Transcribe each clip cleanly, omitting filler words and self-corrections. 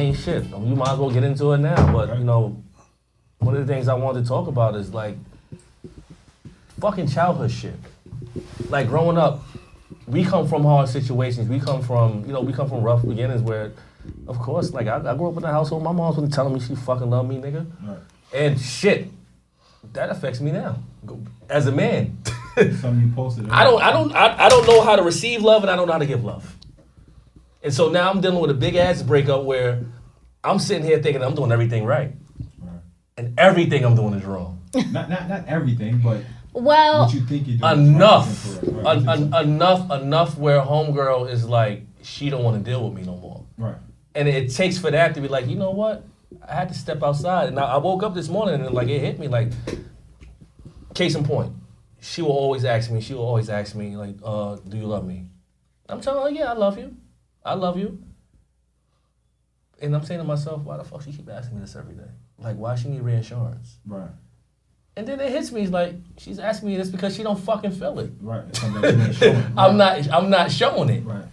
mean, shit, you might as well get into it now. But, you know, one of the things I wanted to talk about is, like, fucking childhood shit. Like, growing up, we come from hard situations. We come from rough beginnings where, of course, like, I grew up in a household, my mom wasn't telling me she fucking loved me, nigga. Right. And shit, that affects me now, as a man. Something you posted. I don't know how to receive love and I don't know how to give love. And so now I'm dealing with a big ass breakup where I'm sitting here thinking I'm doing everything right. And everything I'm doing is wrong. Not everything, but well, what you think you're doing enough. Right. Enough where homegirl is like, she don't want to deal with me no more. Right. And it takes for that to be like, you know what? I had to step outside. And I woke up this morning and like it hit me like, case in point, she will always ask me like, do you love me? I'm telling her, yeah, I love you. I love you. And I'm saying to myself, why the fuck she keep asking me this every day? Like, why she need reinsurance? Right. And then it hits me, it's like, she's asking me this because she don't fucking feel it. Right. It's something that you ain't showing. Right. I'm not showing it. Right.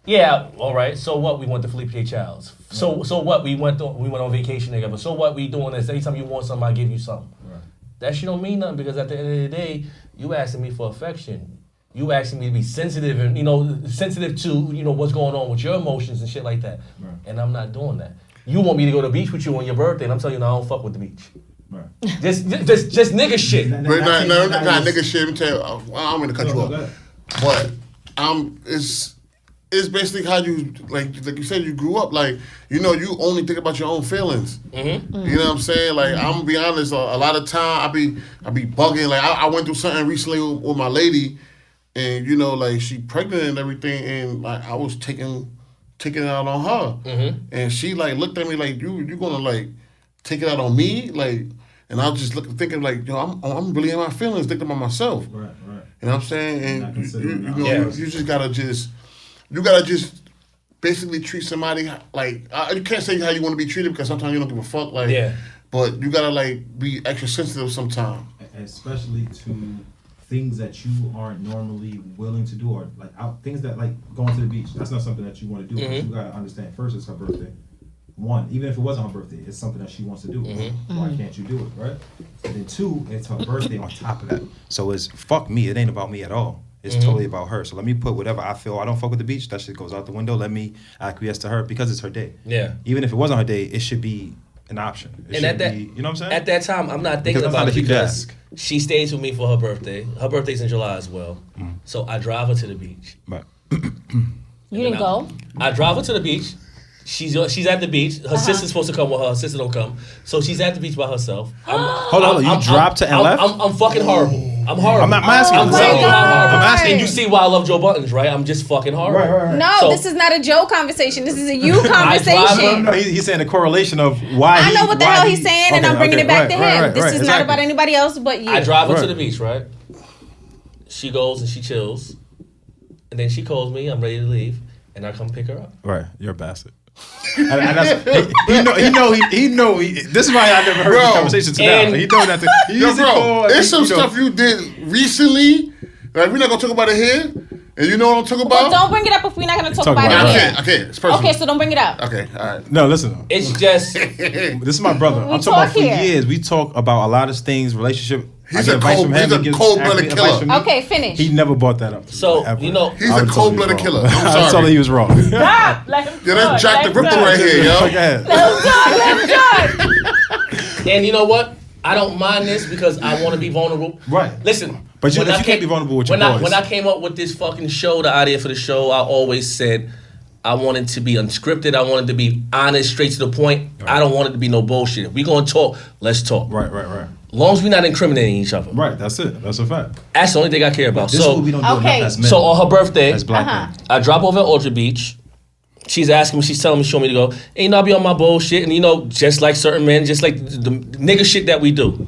Yeah, all right. So what? We went to Felipe Child's. So what? We went on vacation together. So what? We doing this? Anytime you want something, I give you something. Right. That shit don't mean nothing because at the end of the day, you asking me for affection. You asking me to be sensitive and sensitive to what's going on with your emotions and shit like that. Right. And I'm not doing that. You want me to go to the beach with you on your birthday, and I'm telling you, no, I don't fuck with the beach. Right. Just nigga shit. Not nigga shit. Let me tell you, I'm gonna cut you off. But it's basically how you like you said you grew up like you only think about your own feelings. Mm-hmm. You know what I'm saying? Like I'm gonna be honest, a lot of time I be bugging. Like I went through something recently with my lady, and like she pregnant and everything, and like I was taking it out on her, and she like looked at me like you gonna like take it out on me like. And I was just thinking like, I'm really in my feelings, thinking about myself. Right. You know what I'm saying? And you just gotta just basically treat somebody like you can't say how you want to be treated because sometimes you don't give a fuck. Like, but you gotta like be extra sensitive sometimes. Especially to things that you aren't normally willing to do, or like things that like going to the beach. That's not something that you want to do. But you gotta understand. First, it's her birthday. One, even if it wasn't her birthday, it's something that she wants to do. Why can't you do it, right? And then two, it's her birthday on top of that. So it's fuck me. It ain't about me at all. It's totally about her. So let me put whatever I feel. I don't fuck with the beach. That shit goes out the window. Let me acquiesce to her because it's her day. Yeah. Even if it wasn't her day, it should be an option. You know what I'm saying? At that time, I'm not thinking about it because she stays with me for her birthday. Her birthday's in July as well. So I drive her to the beach. Right. You didn't go? I drive her to the beach. She's at the beach. Her sister's supposed to come with her. Her sister don't come. So she's at the beach by herself. Hold on. You dropped her and left? I'm fucking horrible. I'm horrible. I'm not asking. I'm asking. And you see why I love Joe Buttons, right? I'm just fucking horrible. Right. No, this is not a Joe conversation. This is a you conversation. No, he's saying the correlation of why. I know what the hell he's saying, and I'm bringing it back to him. This is not about anybody else but you. I drive her to the beach, right? She goes and she chills. And then she calls me. I'm ready to leave. And I come pick her up. Right. You're a bastard. And that's, he know. This is why I never heard this conversation today. He know that. It's some stuff you did recently. Like we're not gonna talk about it here. And you know what I'm talking about? Well, don't bring it up if we're not gonna talk about it here. I can't. It's personal. Okay, so don't bring it up. Okay, all right. No, listen. It's just. This is my brother. I'm talking about for years. We talk about a lot of things, relationship. He's a cold-blooded killer. Okay, finish. He never brought that up. So, he's a cold-blooded killer. I'm sorry. I told him he was wrong. Stop! Let him that's Jack the Ripper right here, yo. Let him talk. And you know what? I don't mind this because I want to be vulnerable. Right. Listen. But you can't be vulnerable with your boys. When I came up with this fucking show, the idea for the show, I always said I wanted to be unscripted. I wanted to be honest, straight to the point. Right. I don't want it to be no bullshit. If we gonna talk, let's talk. Right. As long as we're not incriminating each other. Right, that's it. That's a fact. That's the only thing I care about. This is what we don't do enough as men. So on her birthday, as black men. I drop over at Orchard Beach. She's asking me, she's telling me, she want me to go. Ain't I be on my bullshit. And just like certain men, just like the nigga shit that we do.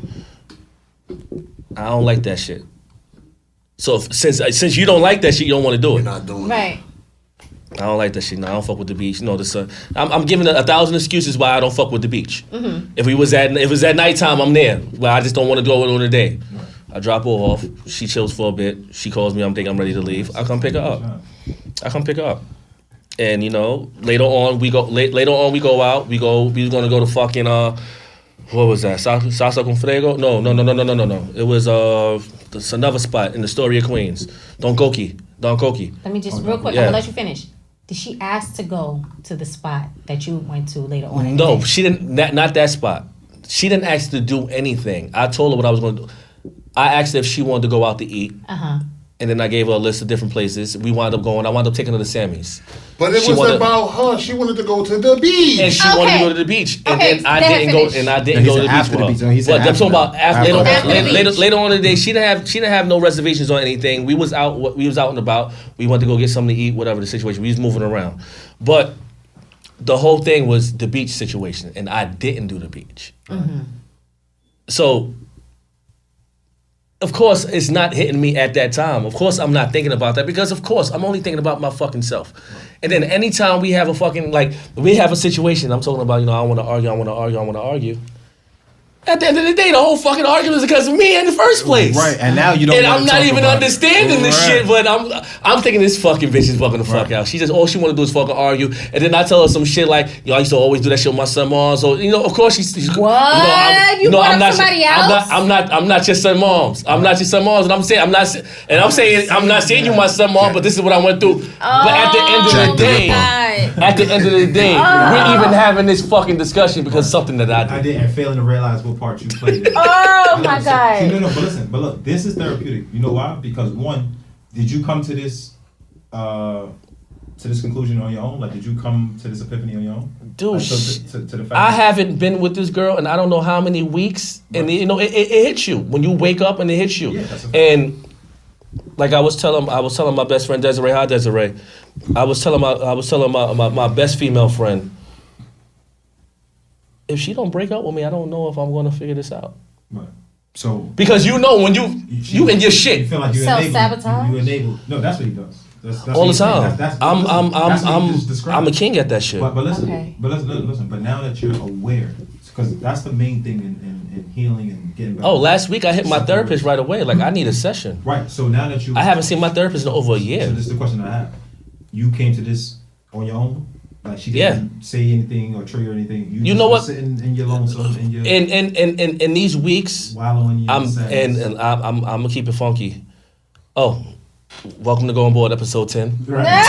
I don't like that shit. So since you don't like that shit, you don't want to do it. You're not doing it. Right. I don't like that shit. No, I don't fuck with the beach. I'm giving 1,000 excuses why I don't fuck with the beach. Mm-hmm. If it was at nighttime, I'm there. Well, I just don't want to do it on the day. I drop her off. She chills for a bit. She calls me. I'm thinking I'm ready to leave. I come pick her up. And later on we go out. We was gonna go to fucking what was that? Salsa con Fuego? No. It was it's another spot in the Story of Queens. Don Coqui. Let me just real quick. I'm gonna let you finish. Did she ask to go to the spot that you went to later on? No, she didn't. Not that spot. She didn't ask to do anything. I told her what I was going to do. I asked her if she wanted to go out to eat. And then I gave her a list of different places. I wound up taking her to Sammy's. But it was about her. She wanted to go to the beach. And she wanted to go to the beach. And then I didn't go to the beach with her. So I'm talking about later on in the day, she didn't have no reservations on anything. We was out and about. We went to go get something to eat, whatever the situation. We was moving around. But the whole thing was the beach situation, and I didn't do the beach. So of course, it's not hitting me at that time. Of course, I'm not thinking about that because, of course, I'm only thinking about my fucking self. And then anytime we have a situation, I'm talking about, I want to argue. At the end of the day, the whole fucking argument is because of me in the first place. Right, and now you don't. And I'm not even understanding this shit, but I'm thinking this fucking bitch is fucking the fuck out. She just all she want to do is fucking argue, and then I tell her some shit like, I used to always do that shit with my son moms. So of course she's what? You brought up somebody else? I'm not your son moms. I'm not your son moms, and I'm saying I'm not saying you my son mom, but this is what I went through. But at the end of the day, we're even having this fucking discussion because of something that I did. I did, and failing to realize what part you played in. Oh my God. See, no, but look, this is therapeutic. You know why? Because one, did you come to this conclusion on your own? Like, did you come to this epiphany on your own? Dude, like, to the fact I haven't been with this girl in I don't know how many weeks, and it hits you when you wake up and it hits you. Yeah, that's a fact. And like I was telling my best friend Desiree, hi Desiree. I was telling my best female friend, if she don't break up with me, I don't know if I'm going to figure this out. Right. So because when you in your shit, you feel like you self-sabotage. You enable. No, that's what he does. That's all the time. I'm I'm a king at that shit. But listen, Okay. listen. But now that you're aware, because that's the main thing in healing and getting better. Oh, last week I hit my therapist right away. Like I need a session. Right. So now that I haven't seen my therapist in over a year. So this is the question I have. You came to this on your own? Like she didn't say anything or trigger anything. You know what? Sitting in your lonesome, in your in these weeks, wallowing in I'm gonna keep it funky. Oh, welcome to Go On Board, episode 10. Right.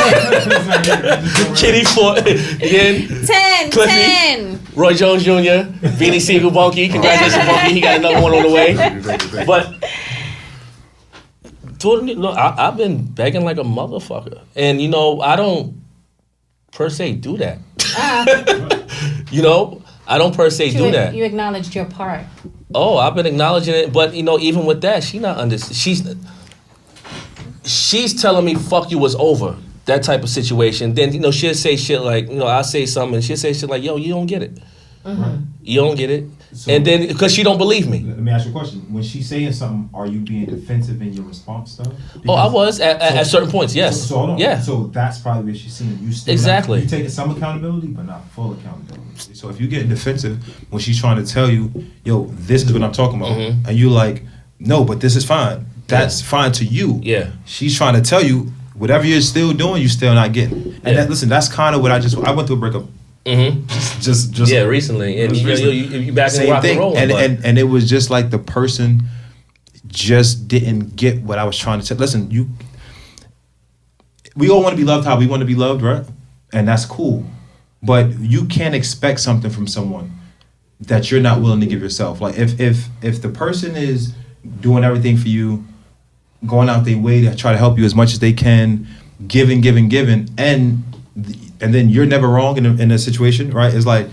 Kitty Ford again. 10, Cliffy, 10. Roy Jones Jr., Beanie Siegel, Bunky. Congratulations, Bunky. He got another one on the way. But look, I've been begging like a motherfucker, and I don't per se do that. I don't per se do that. You acknowledged your part. Oh, I've been acknowledging it, but even with that, she's telling me fuck you was over, that type of situation. Then she'll say shit like, I'll say something and she'll say shit like, yo, you don't get it. Mm-hmm. You don't get it. So, and then because she don't believe me. Let me ask you a question. When she's saying something, are you being defensive in your response though? I was at certain points, yes. So hold on. Yeah. So that's probably what she's seeing. You still exactly. You taking some accountability, but not full accountability. So if you get defensive when she's trying to tell you, yo, this is what I'm talking about, and you like, no, but this is fine. That's fine to you. Yeah. She's trying to tell you whatever you're still doing, you're still not getting. And listen, that's kind of what I went through a breakup. Just recently, and you back in rock and roll, and it was just like the person just didn't get what I was trying to say. Listen, we all want to be loved how we want to be loved, right? And that's cool, but you can't expect something from someone that you're not willing to give yourself. Like if the person is doing everything for you, going out their way to try to help you as much as they can, giving, and then you're never wrong in a situation, right? It's like,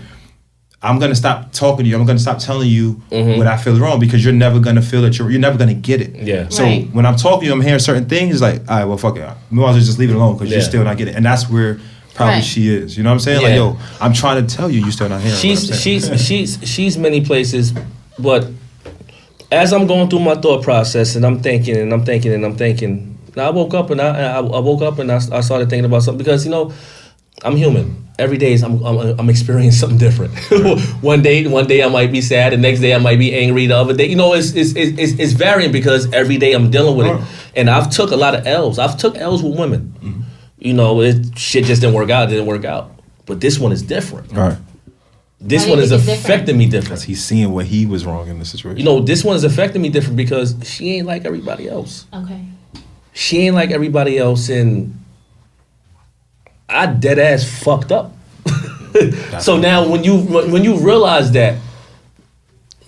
I'm gonna stop talking to you. I'm gonna stop telling you what I feel is wrong because you're never gonna feel that you're never gonna get it. Yeah. So when I'm talking to you, I'm hearing certain things. It's like, all right, well, fuck it. We might as well just leave it alone because you're still not getting it. And that's where probably she is. You know what I'm saying? Yeah. Like, yo, I'm trying to tell you, you still not hearing. She's many places, but as I'm going through my thought process and I'm thinking. Now I woke up and I started thinking about something because I'm human. Every day I'm experiencing something different. one day I might be sad, the next day I might be angry, the other day it's varying because every day I'm dealing with it. And I've took a lot of L's. I've took L's with women. shit just didn't work out. It didn't work out. But this one is different. Right. This one is affecting me different. He's seeing what he was wrong in the situation. This one is affecting me different because she ain't like everybody else. Okay. She ain't like everybody else, and I dead ass fucked up. So now when you realize that,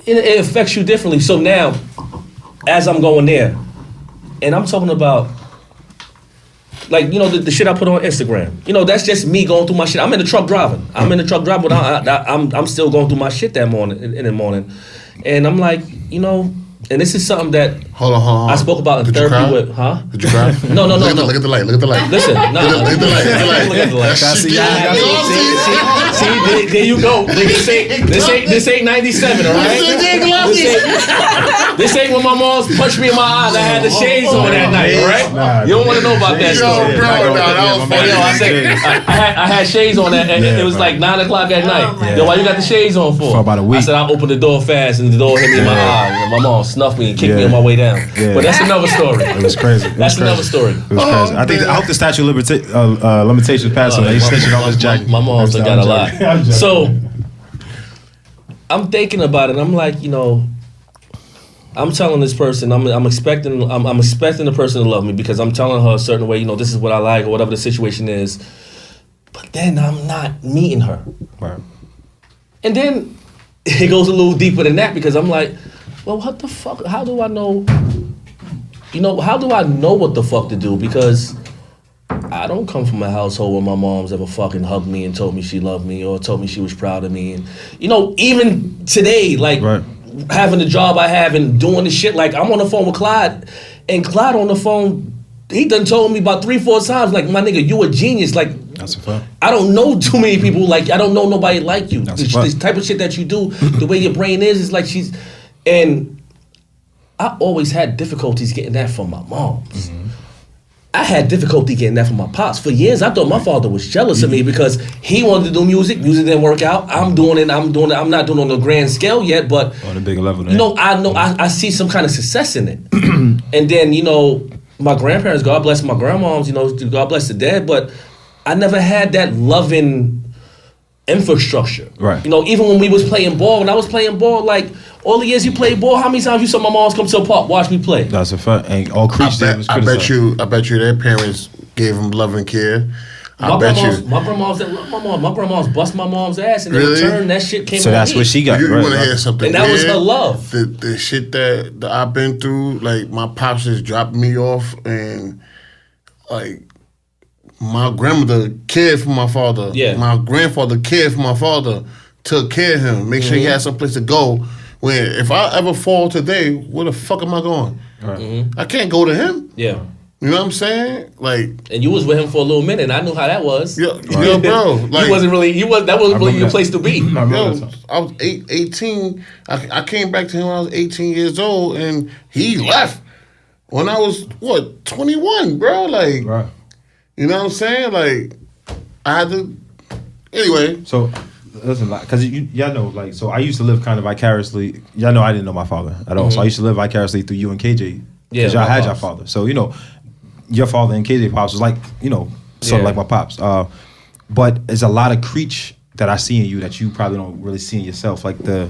it affects you differently. So now, as I'm going there, and I'm talking about, like, the shit I put on Instagram. That's just me going through my shit. I'm in the truck driving. But I'm still going through my shit that morning, in the morning. And I'm like, and this is something that Hold on. I spoke about in therapy with, huh? Did you cry? No. Look at the light. Listen, no. Look at the light. Look at the light. See, there you go. This ain't 97, all right? This ain't when my mom's punched me in my eyes. I had the shades on that night, all right? You don't want to know about that story. That was funny. I had shades on that, and it was like 9 o'clock at night. Yo, why you got the shades on for? For about a week. I said I opened the door fast, and the door hit me in my eye. And my mom snuffed me and kicked me on my way down. Yeah. But that's another story. It was crazy. That's another story. It was crazy. I hope the statute of limitations passed. He's snitching off his jacket. My mom's done got a lot. So I'm thinking about it. I'm like, I'm telling this person, I'm expecting the person to love me because I'm telling her a certain way. This is what I like or whatever the situation is. But then I'm not meeting her. Right. And then it goes a little deeper than that because I'm like, well, what the fuck? How do I know? How do I know what the fuck to do? Because I don't come from a household where my mom's ever fucking hugged me and told me she loved me or told me she was proud of me. And, even today, like, having the job I have and doing the shit, like, I'm on the phone with Clyde, and Clyde on the phone, he done told me about 3-4 times, like, my nigga, you a genius. Like, that's a fact. I don't know too many people, like, I don't know nobody like you. This type of shit that you do, the way your brain is like and I always had difficulties getting that from my moms. Mm-hmm. I had difficulty getting that from my pops. For years, I thought my father was jealous of me because he wanted to do music. Music didn't work out. I'm doing it. I'm not doing it on a grand scale yet, but on a bigger level. I see some kind of success in it. And then, my grandparents, God bless my grandmoms, God bless the dead, but I never had that loving infrastructure. Right. Even when we was playing ball, when I was playing ball, like, all the years you played ball, how many times you saw my moms come to the park, watch me play? That's a fact. And all Creech did was I bet you their parents gave them love and care. My grandma's bust my mom's ass, and in return, that shit came. So that's what she got. You want to hear something? And that was her love. The shit that I've been through, like, my pops just dropped me off, and like, my grandmother cared for my father. Yeah. My grandfather cared for my father, took care of him, make sure he had some place to go. When if I ever fall today, where the fuck am I going? Right. Mm-hmm. I can't go to him. Yeah. You know what I'm saying? Like, and you was with him for a little minute, and I knew how that was. Yeah, bro. Like, that wasn't really your place to be. I was 18. I came back to him when I was 18 years old, and he left when I was 21, bro. Like, right. You know what I'm saying? Like, I had to. Anyway, so. Listen, because y'all know, like, so I used to live kind of vicariously. Y'all know I didn't know my father at all, so I used to live vicariously through you and KJ, because y'all had your father. So your father and KJ pops was like, sort of like my pops. But there's a lot of Creech that I see in you that you probably don't really see in yourself, like the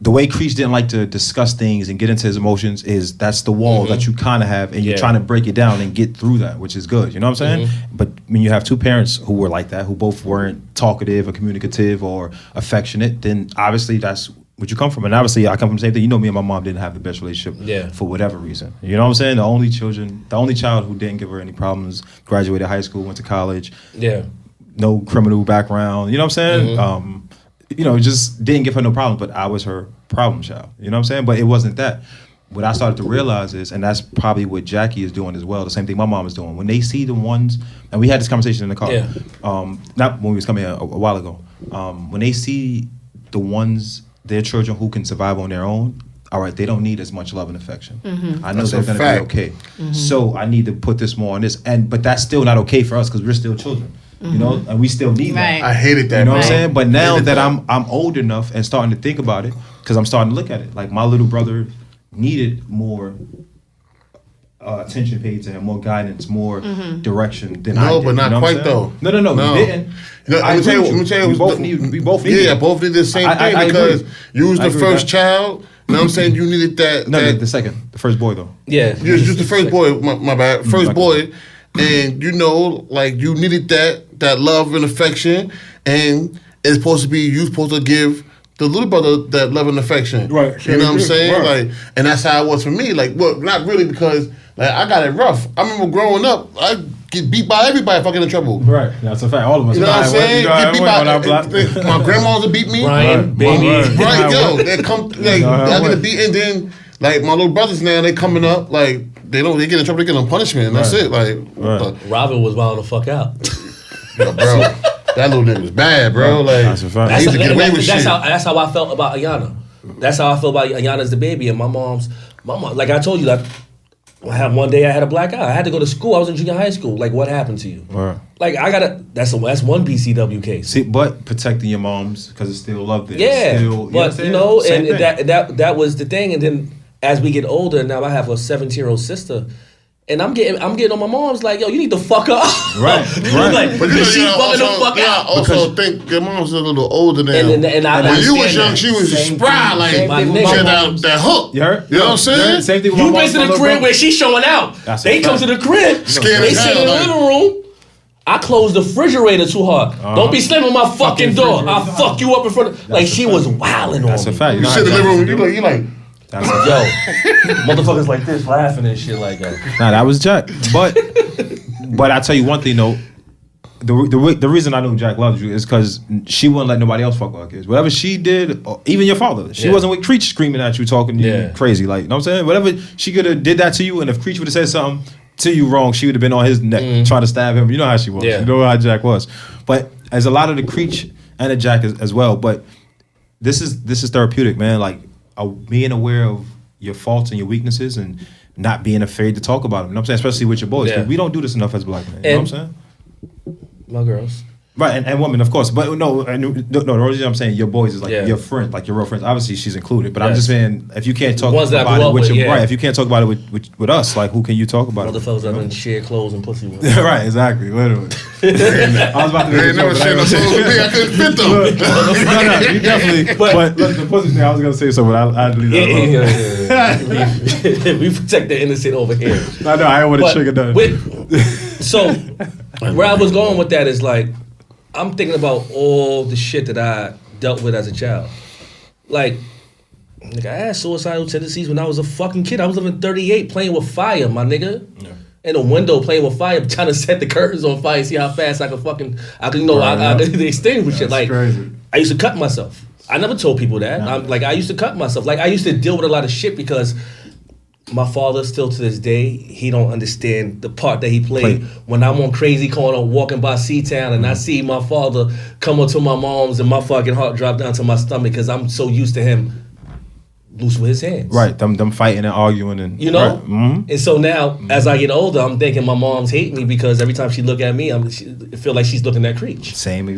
way Creech didn't like to discuss things and get into his emotions that's the wall that you kind of have, and you're trying to break it down and get through that, which is good. You know what I'm saying? But when you have two parents who were like that, who both weren't talkative or communicative or affectionate, then obviously that's what you come from. And obviously I come from the same thing. Me and my mom didn't have the best relationship for whatever reason. You know what I'm saying? The only child who didn't give her any problems, graduated high school, went to college. Yeah. No criminal background. You know what I'm saying? Just didn't give her no problems, but I was her problem child. You know what I'm saying? But it wasn't that. What I started to realize is, and that's probably what Jackie is doing as well, the same thing my mom is doing. When they see the ones, and we had this conversation in the car, not when we was coming here a while ago, when they see the ones, their children who can survive on their own, all right, they don't need as much love and affection. I know they're going to be okay. So I need to put this more on this. But that's still not okay for us because we're still children. And we still need that. I hated that. You know what I'm saying? But now that I'm old enough and starting to think about it, because I'm starting to look at it, like my little brother needed more attention paid to him, more guidance, more direction than I No, did. but not you know what I'm quite saying? though. No, you didn't. Let me tell you, we both need. Yeah, both need the same thing I because agree. you was I the agree with first that. child. You know what I'm saying? You needed that. No, that the second, the first boy though. Yeah. you was the first boy. My bad. First my boy, and you know, like you needed that love and affection, and it's supposed to be you supposed to give the little brother that love and affection. Right. You know what I'm saying? Right. Like, and that's how it was for me. Like, well, not really because like I got it rough. I remember growing up, I get beat by everybody if I get in trouble. Right, that's a fact. All of us. You know what I'm saying? Get beat by my grandmas would beat me. Brian, baby. Right, yo, they come like I get a beat, and then like my little brothers now they coming up like they get in trouble, they get on punishment, and that's it. Like, Robin was wild the fuck out. yo, bro, that little nigga was bad, bro. Like, That's a fact. I used to get away with shit. That's how I felt about Ayana. That's how I feel about Ayana as the baby, and my mom, like I told you, like one day I had a black eye. I had to go to school. I was in junior high school. Like, what happened to you? Right. Like, that's one BCW case. See, but protecting your moms because it's still love there. Yeah, It's still, but you know, and thing. that was the thing. And then as we get older, now I have a 17-year-old sister, and I'm getting on my mom's like, yo, you need to fuck up. Right, right. Like, But she's bugging the fuck out. Also think your mom's a little older now. And I when you was understand young, that. she was Same spry, thing. like Same thing with she my had mom's. that hook. You heard? You know what I'm saying? Same thing with You my been to the crib where she's showing out. That's a They come to fact. the crib. Scared They as sit hell, in the like- living room. I closed the refrigerator too hard. Don't be slamming my fucking door. I'll fuck you up in front of. Like, she was wilding on That's a me. fact. You sit in the living room, you like. That's a fact. Yo, motherfuckers like this laughing and shit like that. Nah, that was Jack. But I tell you one thing though, the reason I know Jack loves you is because she wouldn't let nobody else fuck with her kids. Whatever she did, or even your father, she wasn't with Creech screaming at you, talking to you crazy. Like, you know what I'm saying? Whatever she could have did that to you, and if Creech would have said something to you wrong, she would have been on his neck trying to stab him. You know how she was. Yeah. You know how Jack was. But as a lot of the Creech and the Jack as well. But this is therapeutic, man. Like being aware of your faults and your weaknesses and not being afraid to talk about them. You know what I'm saying? Especially with your boys. 'Cause we don't do this enough as black men. You know what I'm saying? My girls. Right, and women, of course. But no, the reason I'm saying your boys is like Yeah. your friend, like your real friends. Obviously, she's included. But I'm Yes. just saying, if you can't talk Ones that I about grew it up with with, your yeah. right, if you can't talk about it with us, like who can you talk about Other it? fellas that done share clothes and pussy with. Right, exactly. Literally. I was about to. They ain't never shared no clothes with me. I couldn't fit them. No, you definitely. But look, the pussy thing, I was gonna say something. I'd leave that alone. Yeah. We protect the innocent over here. No, I don't want to But trigger that. So, where I was going with that is like, I'm thinking about all the shit that I dealt with as a child. Like, I had suicidal tendencies when I was a fucking kid. I was living 38 playing with fire, my nigga. Yeah. In a window playing with fire, trying to set the curtains on fire, see how fast I could I could extinguish it. Like, crazy. I used to cut myself. I never told people that. I used to cut myself. Like, I used to deal with a lot of shit because my father, still to this day, he don't understand the part that he played. When I'm on Crazy Corner walking by C-Town and I see my father come up to my mom's and my fucking heart drop down to my stomach because I'm so used to him loose with his hands. Right, them fighting and arguing and you know. Right. Mm-hmm. And so now, as I get older, I'm thinking my mom's hate me because every time she look at me, I feel like she's looking at Creech. Same.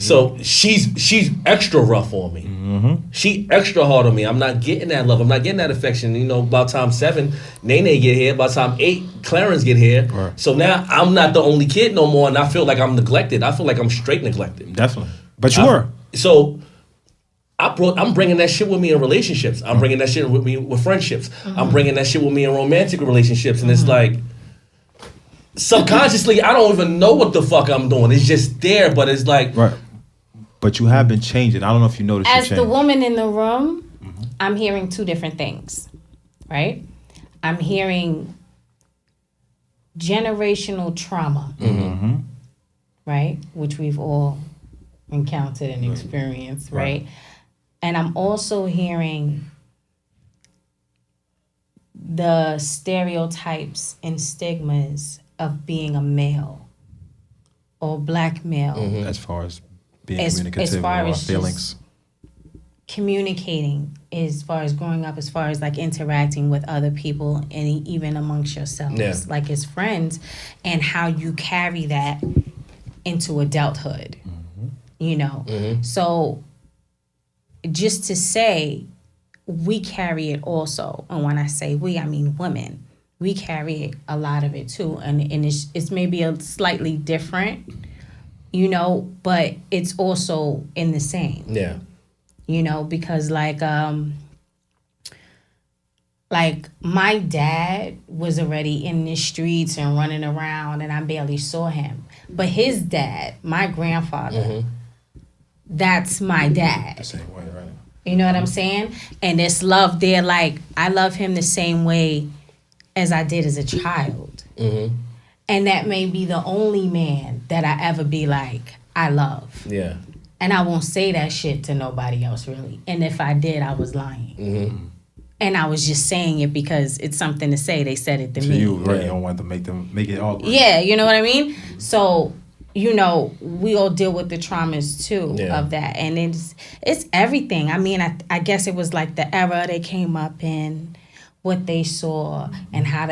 So she's extra rough on me. Mm-hmm. She extra hard on me. I'm not getting that love. I'm not getting that affection. You know, by time 7, Nene get here. By time 8, Clarence get here. Right. So now I'm not the only kid no more, and I feel like I'm neglected. I feel like I'm straight neglected. Definitely. But you were. So I'm bringing that shit with me in relationships. I'm bringing that shit with me with friendships. I'm bringing that shit with me in romantic relationships. And it's like, subconsciously, I don't even know what the fuck I'm doing. It's just there, but it's like... Right. But you have been changing. I don't know if you noticed. As the woman in the room, I'm hearing two different things, right? I'm hearing generational trauma, right? Which we've all encountered and experienced, right? And I'm also hearing the stereotypes and stigmas of being a male or black male. As far as being As communicative far with our as feelings. Communicating as far as growing up, as far as like interacting with other people and even amongst yourselves, like as friends, and how you carry that into adulthood, you know? So just to say, we carry it also. And when I say we, I mean women, we carry a lot of it too, and it's maybe a slightly different, you know, but it's also in the same. Yeah. You know, because like my dad was already in the streets and running around, and I barely saw him. But his dad, my grandfather, that's my dad. The same way, right? You know what I'm saying? And this love there, like I love him the same way as I did as a child. And that may be the only man that I ever be like, I love. Yeah. And I won't say that shit to nobody else, really. And if I did, I was lying. And I was just saying it because it's something to say. They said it to me. You, right? You don't want to make it awkward. Yeah, you know what I mean? So, you know, we all deal with the traumas too of that. And it's everything. I mean, I guess it was like the era they came up in, what they saw, and how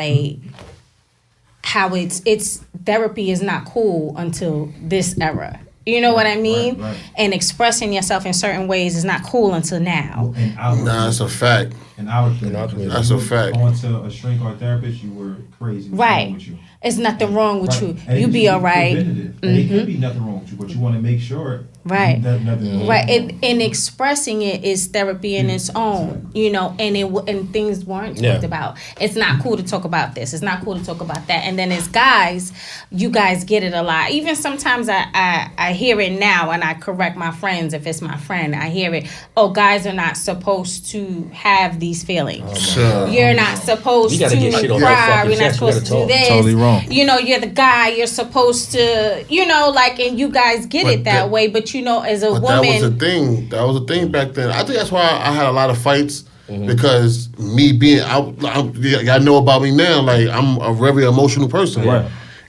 it's therapy is not cool until this era. You know what I mean? Right. And expressing yourself in certain ways is not cool until now. Nah, that's a fact. In our community. That's a fact. Going to a shrink or therapist, you were crazy. What's Right. wrong with you? It's nothing wrong with you. And You it be should all right. preventative. And it could be nothing wrong with you, but you want to make sure Right. that nothing wrong. Right, and expressing it is therapy in its own, you know, and things weren't talked about. It's not cool to talk about this. It's not cool to talk about that. And then as guys, you guys get it a lot. Even sometimes I hear it now, and I correct my friends if it's my friend. I hear it. Oh, guys are not supposed to have these feelings. Sure. You're not supposed You gotta to get shit off your cry. fucking You're not chest. You supposed to gotta do talk. this. Totally wrong. You know, you're the guy. You're supposed to, you know, like, and you guys get But it that way. But you know, as a But woman, that was a thing. That was a thing back then. I think that's why I had a lot of fights because me being y'all know about me now. Like I'm a very emotional person, Right.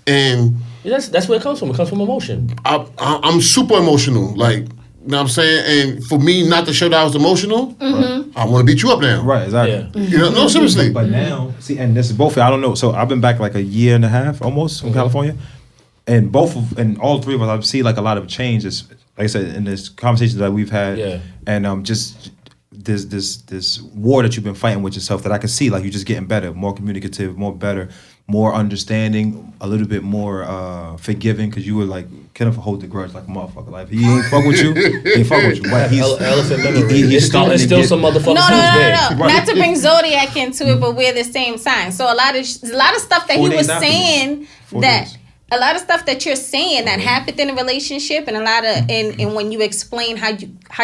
and That's where it comes from. It comes from emotion. I'm super emotional. Like, you know what I'm saying? And for me not to show that I was emotional, I want to beat you up now. Right, exactly. Yeah. You know, no, seriously. But now, See, and this is both. I don't know. So I've been back like a year and a half almost from California, and all three of us, I see like a lot of changes. Like I said, in this conversations that we've had, and just this war that you've been fighting with yourself that I can see, like you're just getting better, more communicative, more understanding, a little bit more forgiving, because you were like kind of hold the grudge like a motherfucker. Like if he ain't fuck with you, he ain't fuck with you. But Elephant memory. he's It's starting to still get- some motherfuckers No. who's Not to bring Zodiac into it, but we're the same sign. So a lot of stuff that 4 he was days after me. saying 4 that. days. A lot of stuff that you're saying that happened in a relationship, and a lot of and when you explain how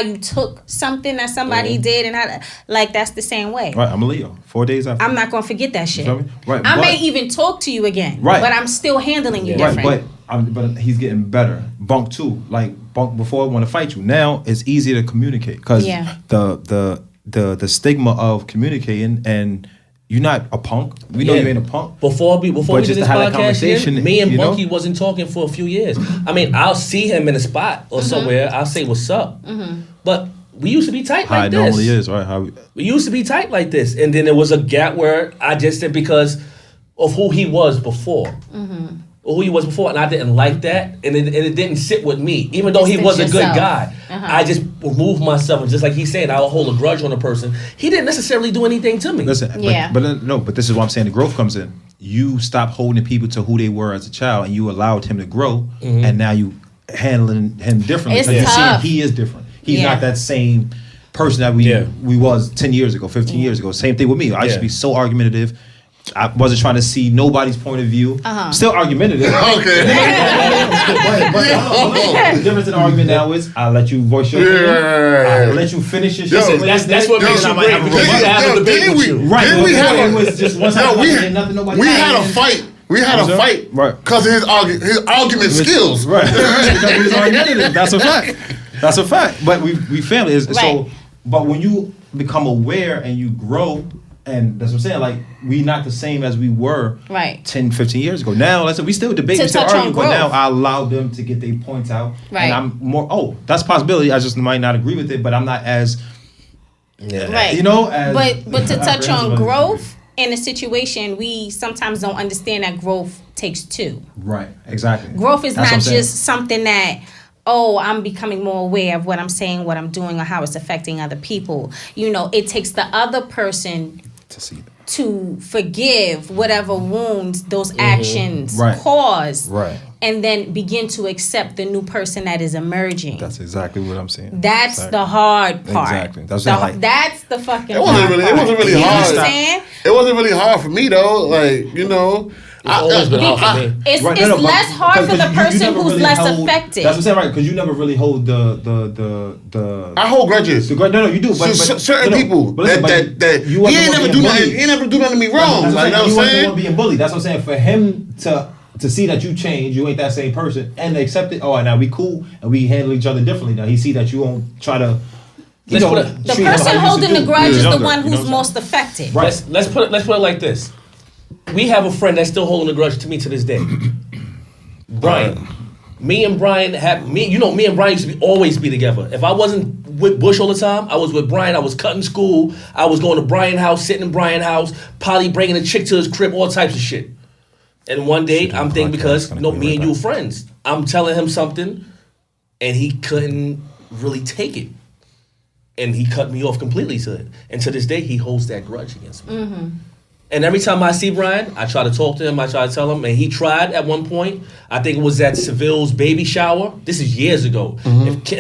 you took something that somebody did, and how like that's the same way. Right, I'm a Leo. 4 days after. I'm not gonna forget that shit. feel me? Right, I but- may even talk to you again, Right. but I'm still handling you Right, different. but he's getting better. Bunk too, like Bunk before I want to fight you. Now it's easier to communicate because Yeah. the stigma of communicating, and you're not a punk. We know you ain't a punk. Before we But did just this to have that podcast, conversation, me and you know? Bunky wasn't talking for a few years. I mean, I'll see him in a spot or somewhere. I'll say what's up. But we used to be tight How like it this. normally is, right? How We used to be tight like this, and then there was a gap where I just did because of who he was before. Or who he was before, and I didn't like that, and it didn't sit with me. Even though he Distance was a good yourself. guy, I just removed myself, and just like he's saying, I'll hold a grudge on a person. He didn't necessarily do anything to me. Listen, Yeah. but this is what I'm saying. The growth comes in. You stop holding people to who they were as a child, and you allowed him to grow, and now you handling him differently It's because you're tough. seeing he is different. He's Yeah. not that same person that we was 10 years ago, 15 years ago. Same thing with me. I used to be so argumentative. I wasn't trying to see nobody's point of view. Still argumentative. Okay. The difference in the argument now is I'll let you voice your opinion. I'll let you finish your shit. That's what makes you great, because you can have a debate with you. Right. Didn't we before have it a- was just one side. Nothing. Nobody. We had a fight. We had a fight Right. because of his argument skills. Right. Because he was argumentative. That's a fact. That's a fact. But we family is Right. so. But when you become aware and you grow, and that's what I'm saying, like we not the same as we were Right. 10, 15 years ago. Now, listen, we still debate, To we still touch on argue, but now growth. I allow them to get their points out. Right. And I'm more, that's a possibility. I just might not agree with it, but I'm not as, Right. you know, as. But to touch apprehensive on as- growth in a situation, we sometimes don't understand that growth takes two. Right, exactly. Growth is That's what I'm not saying. just something that, oh, I'm becoming more aware of what I'm saying, what I'm doing, or how it's affecting other people. You know, it takes the other person To see it. to forgive whatever wounds those actions Right. cause, Right. and then begin to accept the new person that is emerging. That's exactly what I'm saying. That's Exactly. the hard part. Exactly. That's The- what I'm like. that's the fucking It wasn't hard really- it part. wasn't really You know hard. what I'm saying? It wasn't really hard for me though. Like, you know, It's always been hard for me. It's, Right, it's no, but- less hard for because the you person never who's really less hold- affected. That's what I'm saying, right? Because you never really hold the I hold grudges. no, you do. But Certain no, people but listen, that you he wasn't ain't the one never being do nothing. bullied. He ain't never do nothing to me wrong. That's what Like, I'm you know saying. You what I'm wasn't the saying? one being bullied. That's what I'm saying. For him to see that you change, you ain't that same person, and accept it. Oh, now we cool and we handle each other differently. Now he see that you won't try to. You Let's know, put it- The treat him how person you used to holding do the when grudge you was is the younger, one you know who's what I'm most affected. Right. Let's put it like this. We have a friend that's still holding a grudge to me to this day. Brian. Me and Brian me and Brian used to always be together. If I wasn't with Bush all the time, I was with Brian. I was cutting school. I was going to Brian's house, sitting in Brian's house, probably bringing a chick to his crib, all types of shit. And one day, I'm thinking because me and you were friends. I'm telling him something, and he couldn't really take it. And he cut me off completely to it. And to this day, he holds that grudge against me. Mm-hmm. And every time I see Brian, I try to talk to him, I try to tell him, and he tried at one point. I think it was at Seville's baby shower. This is years ago.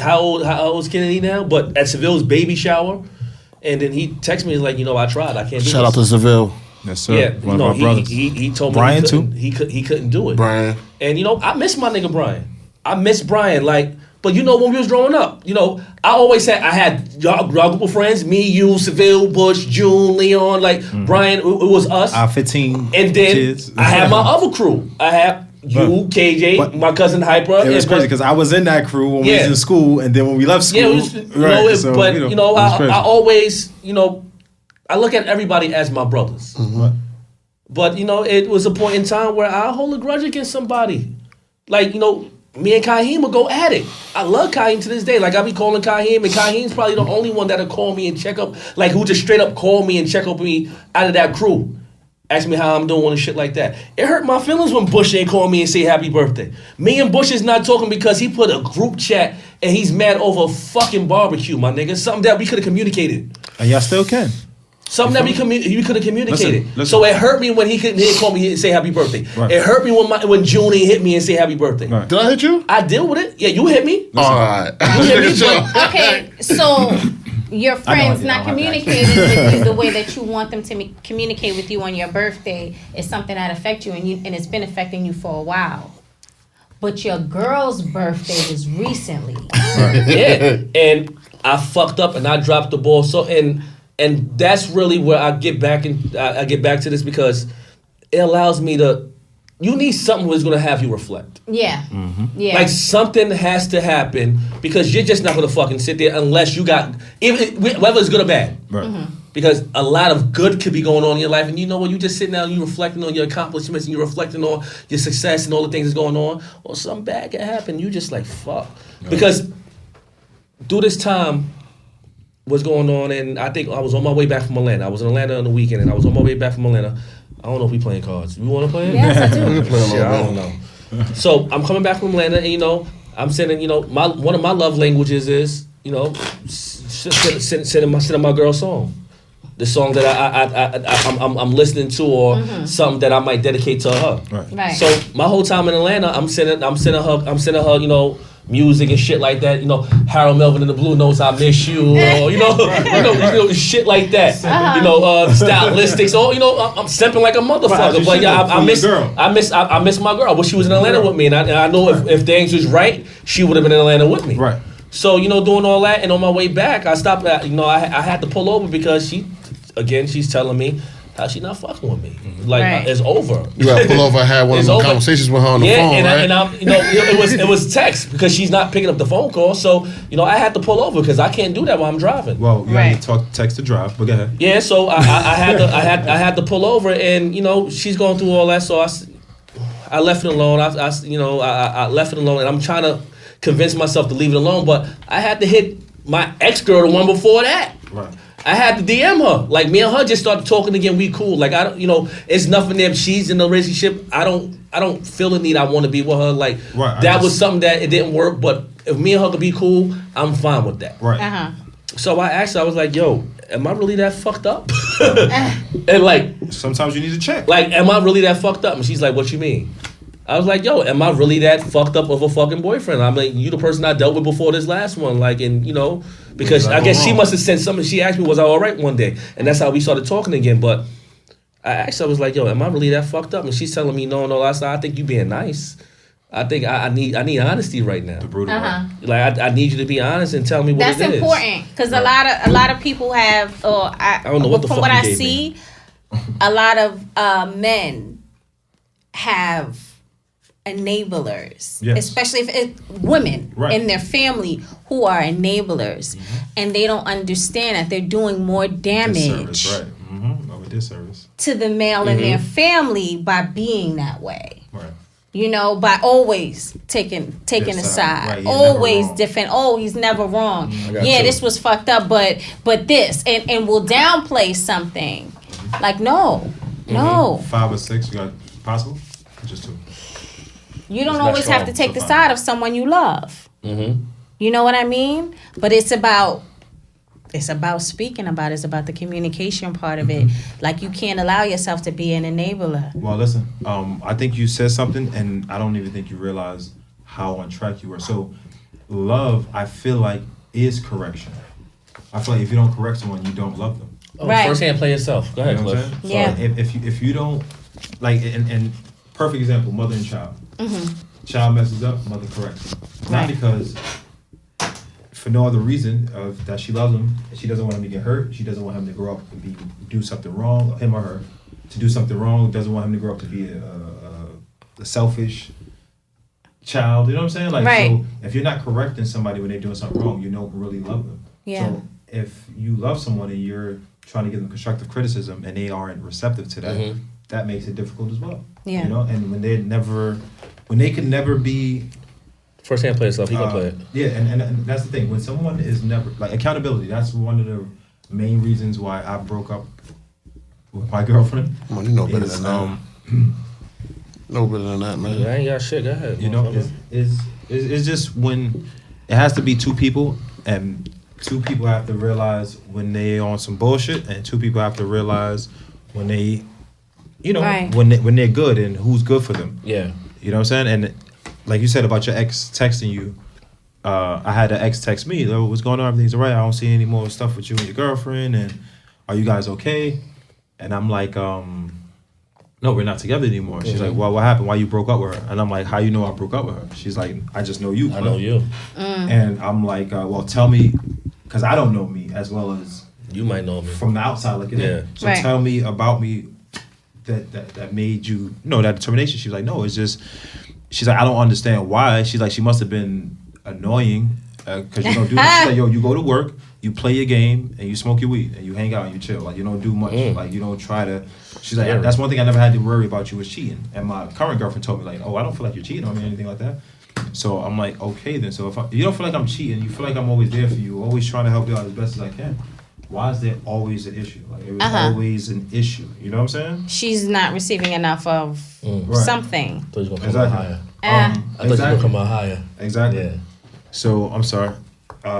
How old is Kennedy now? But at Seville's baby shower, and then he texted me, he's like, I tried, I can't do Shout out this. to Seville, Yes, sir. Yeah, One of my brothers. he told me Brian he couldn't do it. Brian. And I miss my nigga Brian. I miss Brian. But when we was growing up, I always had I had y'all group of friends, me, you, Seville, Bush, June, Leon, Brian. It was us. Our 15 And then kids. I had my other crew. I have you, KJ, but- my cousin Hyper. It was and- crazy because I was in that crew when we was Yeah. in school, and then when we left school, Yeah, it was, right? So, it was crazy. I always, I look at everybody as my brothers. But it was a point in time where I hold a grudge against somebody. Me and Kaheem would go at it. I love Kaheem to this day. I be calling Kaheem, and Kaheem's probably the only one that'll call me and check up, who just straight up call me and check up me out of that crew. Ask me how I'm doing and shit like that. It hurt my feelings when Bush ain't call me and say happy birthday. Me and Bush is not talking because he put a group chat and he's mad over a fucking barbecue, my nigga. Something that we could have communicated. And y'all still can. Something that we could have communicated. Listen. So it hurt me when he didn't call me and say happy birthday. Right. It hurt me when June didn't hit me and say happy birthday. Right. Did I hit you? I deal with it. Yeah, you hit me. All right. Okay, so your friends I not know. communicating with you the way that you want them to communicate with you on your birthday is something that affects you, and it's been affecting you for a while. But your girl's birthday was recently. Yeah, and I fucked up and I dropped the ball. So and that's really where I get back to this because it allows me to. You need something that's gonna have you reflect. Yeah, yeah. Like something has to happen because you're just not gonna fucking sit there unless you got whether it's good or bad. Right. Because a lot of good could be going on in your life, and you just sitting down and you reflecting on your accomplishments and you're reflecting on your success and all the things that's going on. Or something bad can happen. You just like fuck. Right. Because through this time, what's going on, and I think I was on my way back from Atlanta. I was in Atlanta on the weekend, and I was on my way back from Atlanta. I don't know if we playing cards. You want to play it? Yes, I do. Shit, I don't know. So I'm coming back from Atlanta, and I'm sending. One of my love languages is sending my girl a song. The song that I'm listening to, or something that I might dedicate to her. Right. So my whole time in Atlanta, I'm sending her, music and shit like that. Harold Melvin and the Blue Notes, I Miss You, or shit like that. Stylistics, or I'm simping like a motherfucker. But yeah, I miss my girl. But she was in Atlanta with me, and I know if things was right, she would have been in Atlanta with me. Right. So doing all that, and on my way back, I stopped at I had to pull over because she's telling me how she not fucking with me. Like it's over. You got to pull over. I had one of those conversations with her on the phone, and right? I'm it was text because she's not picking up the phone call. So I had to pull over because I can't do that while I'm driving. Well, you have to text to drive, but go ahead. Yeah, so I had to pull over, and she's going through all that. So I left it alone. I left it alone, and I'm trying to convince myself to leave it alone. But I had to hit my ex girl, the one before that. Right. I had to DM her. Like me and her just started talking again. We cool. Like I don't, it's nothing there. She's in a relationship. I don't feel the need. I want to be with her. Like that was something that it didn't work. But if me and her could be cool, I'm fine with that. Right. So I asked her, I was like, yo, am I really that fucked up? And like, Sometimes you need to check. like, am I really that fucked up? And she's like, what you mean? I was like, yo, am I really that fucked up of a fucking boyfriend? I'm like, you the person I dealt with before this last one. Like, and, you know, because I guess she must have said something. She asked me, was I all right one day? And that's how we started talking again. But I asked her, I was like, yo, am I really that fucked up? And she's telling me, no, I think you being nice. I think I need honesty right now. The brutal part. Like, I need you to be honest and tell me what That's it is. important because a lot of people have, or I don't know what the from fuck what you I gave see, me. a lot of men have enablers, Yes. especially if women Right. in their family who are enablers, and they don't understand that they're doing more damage Disservice, right? Mm-hmm. Over disservice. to the male in their family by being that way. Right. You know, by always taking a Yes, side, right, you're always never wrong. different. Oh, he's never wrong. got Yeah, you. this was fucked up, but this, and will downplay something. Like no, 5 or 6, you got possible? Just 2. you don't It's not always have to strong, take the so side of someone you love. Mm-hmm. You know what I mean? But it's about speaking about it. It's about the communication part of it. Like you can't allow yourself to be an enabler. Well, listen. I think you said something, and I don't even think you realize how on track you were. So, love, I feel like, is correction. I feel like if you don't correct someone, you don't love them. Oh, Right. First hand, play yourself. Go You ahead, know what I'm Cliff. saying? Yeah. So if you don't, like, and perfect example, mother and child. Child messes up, mother corrects him. Not Right. because for no other reason of that she loves him. She doesn't want him to get hurt. She doesn't want him to grow up and do something wrong, him or her, to do something wrong. Doesn't want him to grow up to be a selfish child. You know what I'm saying? Like, Right. so if you're not correcting somebody when they're doing something wrong, you don't really love them. Yeah. So if you love someone and you're trying to give them constructive criticism and they aren't receptive to that, that makes it difficult as well. Yeah. You know, and when they can never be. First hand, play yourself. He gonna play it. Yeah, and that's the thing. When someone is never like accountability, that's one of the main reasons why I broke up with my girlfriend. Come on, you know better is, than that. No better than that, man. I ain't got shit. Go ahead. You know, motherfucker. it's just when it has to be 2 people, and 2 people have to realize when they on some bullshit, and 2 people have to realize when they, you know, Right. when they're good and who's good for them. Yeah. You know what I'm saying? And like you said about your ex texting you, I had an ex text me, "Oh, what's going on? Everything's all right. I don't see any more stuff with you and your girlfriend, and are you guys okay?" And I'm like, "No, we're not together anymore." She's like, "Well, what happened? Why you broke up with her?" And I'm like, "How you know I broke up with her?" She's like, "I just know you." I know you. And I'm like, "Well, tell me," because I don't know me as well as You might know me. from the outside looking Yeah. in. So Right. tell me about me that made you that determination. She was like, "No, it's just." She's like, "I don't understand why." She's like, "She must have been annoying because you don't do." She's like, "Yo, you go to work, you play your game, and you smoke your weed, and you hang out, and you chill. Like you don't do much. Like you don't try to." She's like, Yeah. "That's one thing I never had to worry about you was cheating." And my current girlfriend told me like, "Oh, I don't feel like you're cheating on me or anything like that." So I'm like, "Okay, then. So if you don't feel like I'm cheating, you feel like I'm always there for you, always trying to help you out as best as I can. Why is there always an issue? Like it was always an issue. You know what I'm saying?" She's not receiving enough of Right. something. I thought you was gonna come Exactly. out higher. Uh, I thought you was gonna come out higher. Exactly. Yeah. So I'm sorry.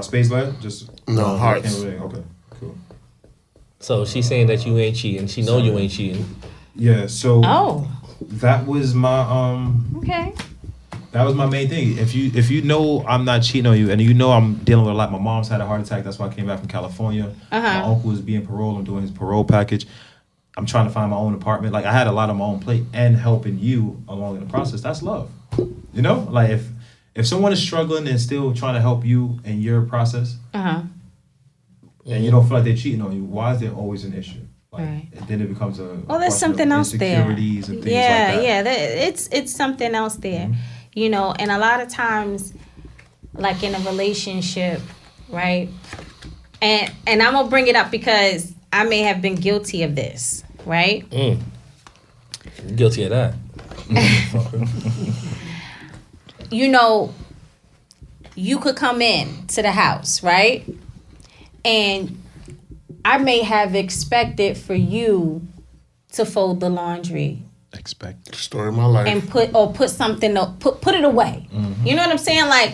Space lab? Just No, hearts. Okay, cool. So she's saying that you ain't cheating. She know you ain't cheating. Yeah. So Oh, that was my okay. that was my main thing. If you know I'm not cheating on you, and you know I'm dealing with a lot. My mom's had a heart attack. That's why I came back from California. My uncle is being paroled. I'm doing his parole package. I'm trying to find my own apartment. Like I had a lot on my own plate, and helping you along in the process. That's love. You know, like if someone is struggling and still trying to help you in your process, and you don't feel like they're cheating on you, why is there always an issue? Like, Right. and then it becomes a Well, there's question of something else there. insecurities and things Yeah, like that. yeah. It's something else there, you know. And a lot of times, like in a relationship, right? And I'm gonna bring it up because I may have been guilty of this, right? Guilty of that. You know, you could come in to the house, right? And I may have expected for you to fold the laundry Expect. Story of my life. and put something put it away. You know what I'm saying? Like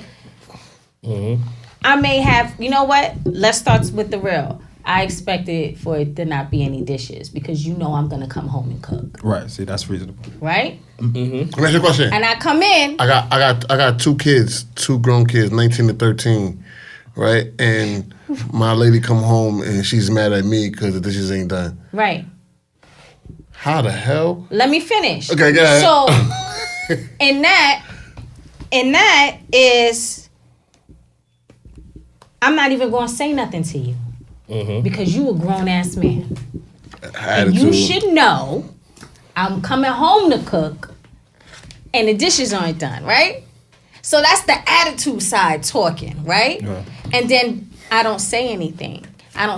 I may have, you know what? Let's start with the real. I expected for it to not be any dishes because you know I'm gonna come home and cook. Right. See, that's reasonable. Right? Let me ask you a question. And I come in. I got 2 kids, 2 grown kids, 19 to 13, right? And my lady come home and she's mad at me because the dishes ain't done. Right. How the hell? Let me finish. Okay, go ahead. So, and that is, I'm not even going to say nothing to you because you a grown ass man. And you should know I'm coming home to cook and the dishes aren't done, right? So that's the attitude side talking, right? Yeah. And then I don't say anything. And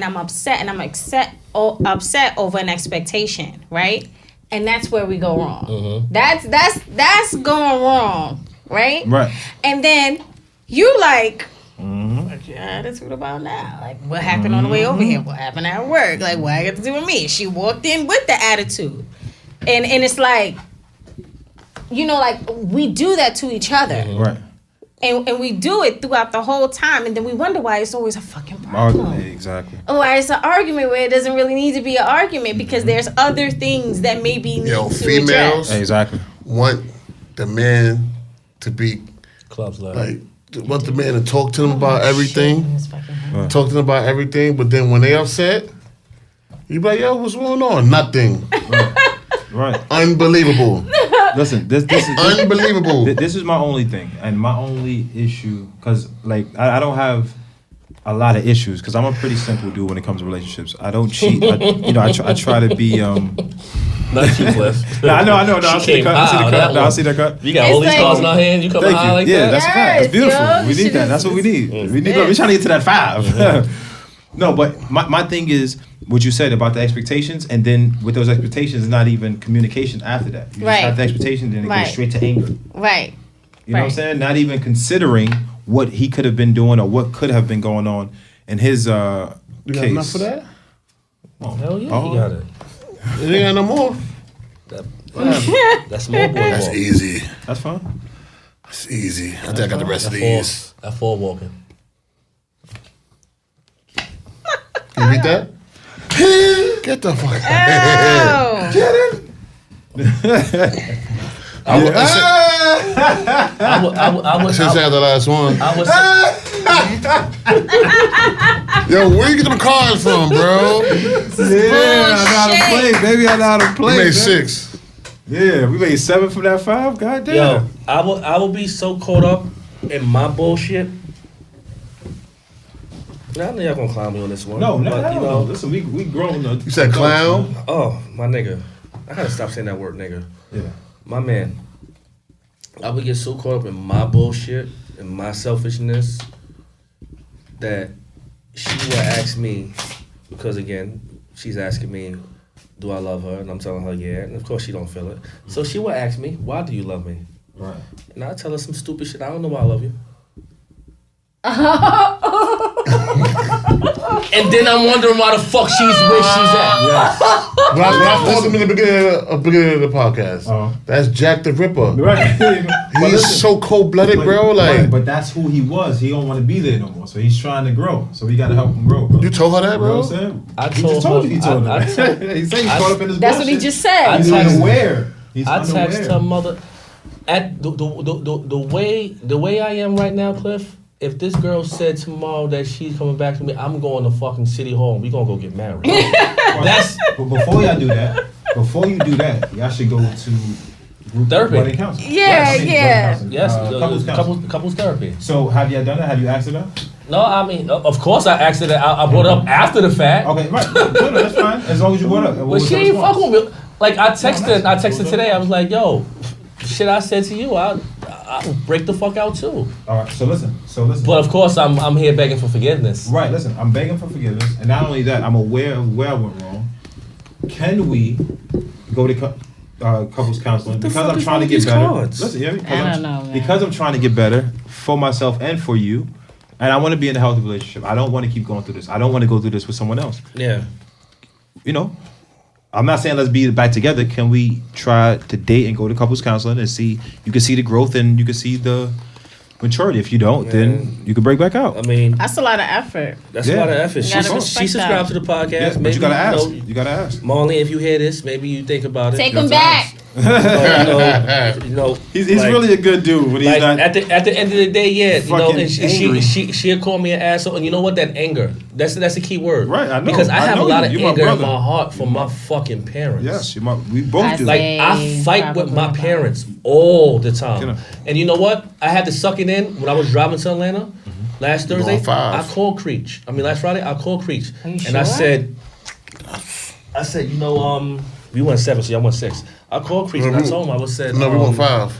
I'm upset and I'm upset over an expectation, right? And that's where we go wrong. That's going wrong, right? Right. And then you like, what's your attitude about now? Like, what happened on the way over here? What happened at work? Like, what I got to do with me? She walked in with the attitude. And it's like, you know, like, we do that to each other. Right. And we do it throughout the whole time, and then we wonder why it's always a fucking problem. Exactly. Why it's an argument where it doesn't really need to be an argument because there's other things that maybe need to females address. Exactly. Want the man to be Clubs like want the man to talk to them about everything. Right. Talk to them about everything, but then when they upset, you be like, yo, what's going on? Nothing. Right. Unbelievable. Listen, this is unbelievable. This is my only thing and my only issue, because like I don't have a lot of issues because I'm a pretty simple dude when it comes to relationships. I don't cheat. I try to be. Not cheat, Cliff. I know. No, I see the cut. I see the cut. You got all these calls in our hand. You come out like that. That's a fact. That's beautiful. We need that. That's what we need. We're trying to get to that 5. No, but my thing is what you said about the expectations, and then with those expectations, not even communication after that. You just have the expectation, then it goes straight to anger. Right. You know what I'm saying? Not even considering what he could have been doing or what could have been going on in his You got case. enough for that? Oh, hell yeah, you got it. You ain't got no more? That's small boy That's walk. easy. That's fine. That's easy. I think I got the rest of these. That 4 walking. Can you beat that? Get the fuck out of here. I would since I had the last one. I would Yo, where you get them cards from, bro? Yeah, I know how to play, baby. I know how to play. We made 6. Yeah, we made 7 from that 5. Goddamn. Yo, I will be so caught up in my bullshit. Now, I know y'all gonna clown me on this one. No, but, you know, listen, we grown up. You said clown? Oh, my nigga. I gotta stop saying that word, nigga. Yeah. My man. I would get so caught up in my bullshit and my selfishness that she would ask me, because again, she's asking me, do I love her? And I'm telling her, yeah. And of course she don't feel it. So she would ask me, why do you love me? Right. And I tell her some stupid shit. I don't know why I love you. And then I'm wondering why the fuck she's where she's at. Yes. But I told him in the beginning of the podcast. That's Jack the Ripper. Right. He's so cold-blooded, bro. Like, but that's who he was. He don't want to be there no more. So he's trying to grow. So we got to help him grow, bro. You told her that, bro? You know what I'm saying? I He just told you he told her. He said he's caught up in his That's bullshit. what he just said. He's unaware. I text her mother at the way I am right now, Cliff. If this girl said tomorrow that she's coming back to me, I'm going to fucking City Hall and we gonna go get married. But before y'all do that, y'all should go to group therapy. wedding counseling. Yeah, Yes, couples counseling. couples therapy. So have y'all done that? Have you asked her that? No, I mean, of course I asked her that. I brought it up after the fact. Okay, right. No, that's fine. As long as you brought it up. But she ain't fucking with me. Like I texted today. I was like, yo, shit I said to you, I'll break the fuck out too. All right, so listen. But of course, I'm here begging for forgiveness. Right, listen, I'm begging for forgiveness, and not only that, I'm aware of where I went wrong. Can we go to couples counseling because I'm trying to get better? Cards? Listen, yeah, I don't know, man. because I'm trying to get better for myself and for you, and I want to be in a healthy relationship. I don't want to keep going through this. I don't want to go through this with someone else. Yeah. You know, I'm not saying let's be back together. Can we try to date and go to couples counseling and see? You can see the growth and you can see the maturity. If you don't, then you can break back out. I mean, That's a lot of effort. that's a lot of effort. You gotta She respect subscribed to that. the podcast. Yeah, but maybe, you gotta ask. know, You gotta ask. Marlene, if you hear this, maybe you think about it. Take You him have to back. You know, He's like- really a good dude when he's like not. at the end of the day, yeah, you know, fucking and angry. she'll call me an asshole, and you know what? That anger, that's the key word, Right, I know. because I I have a know lot you. of You're my anger in brother. my heart for my fucking parents. Yes, we both do. Like Hey, I fight with my probably parents all the time, Kidding. and you know what? I had to suck it in when I was driving to Atlanta last You Thursday. on 5. I called Creech. I mean, last Friday I called Creech, Are you and I sure? said, you know, we went 7, so y'all went 6. I called Creech and I told him, No, we want 5.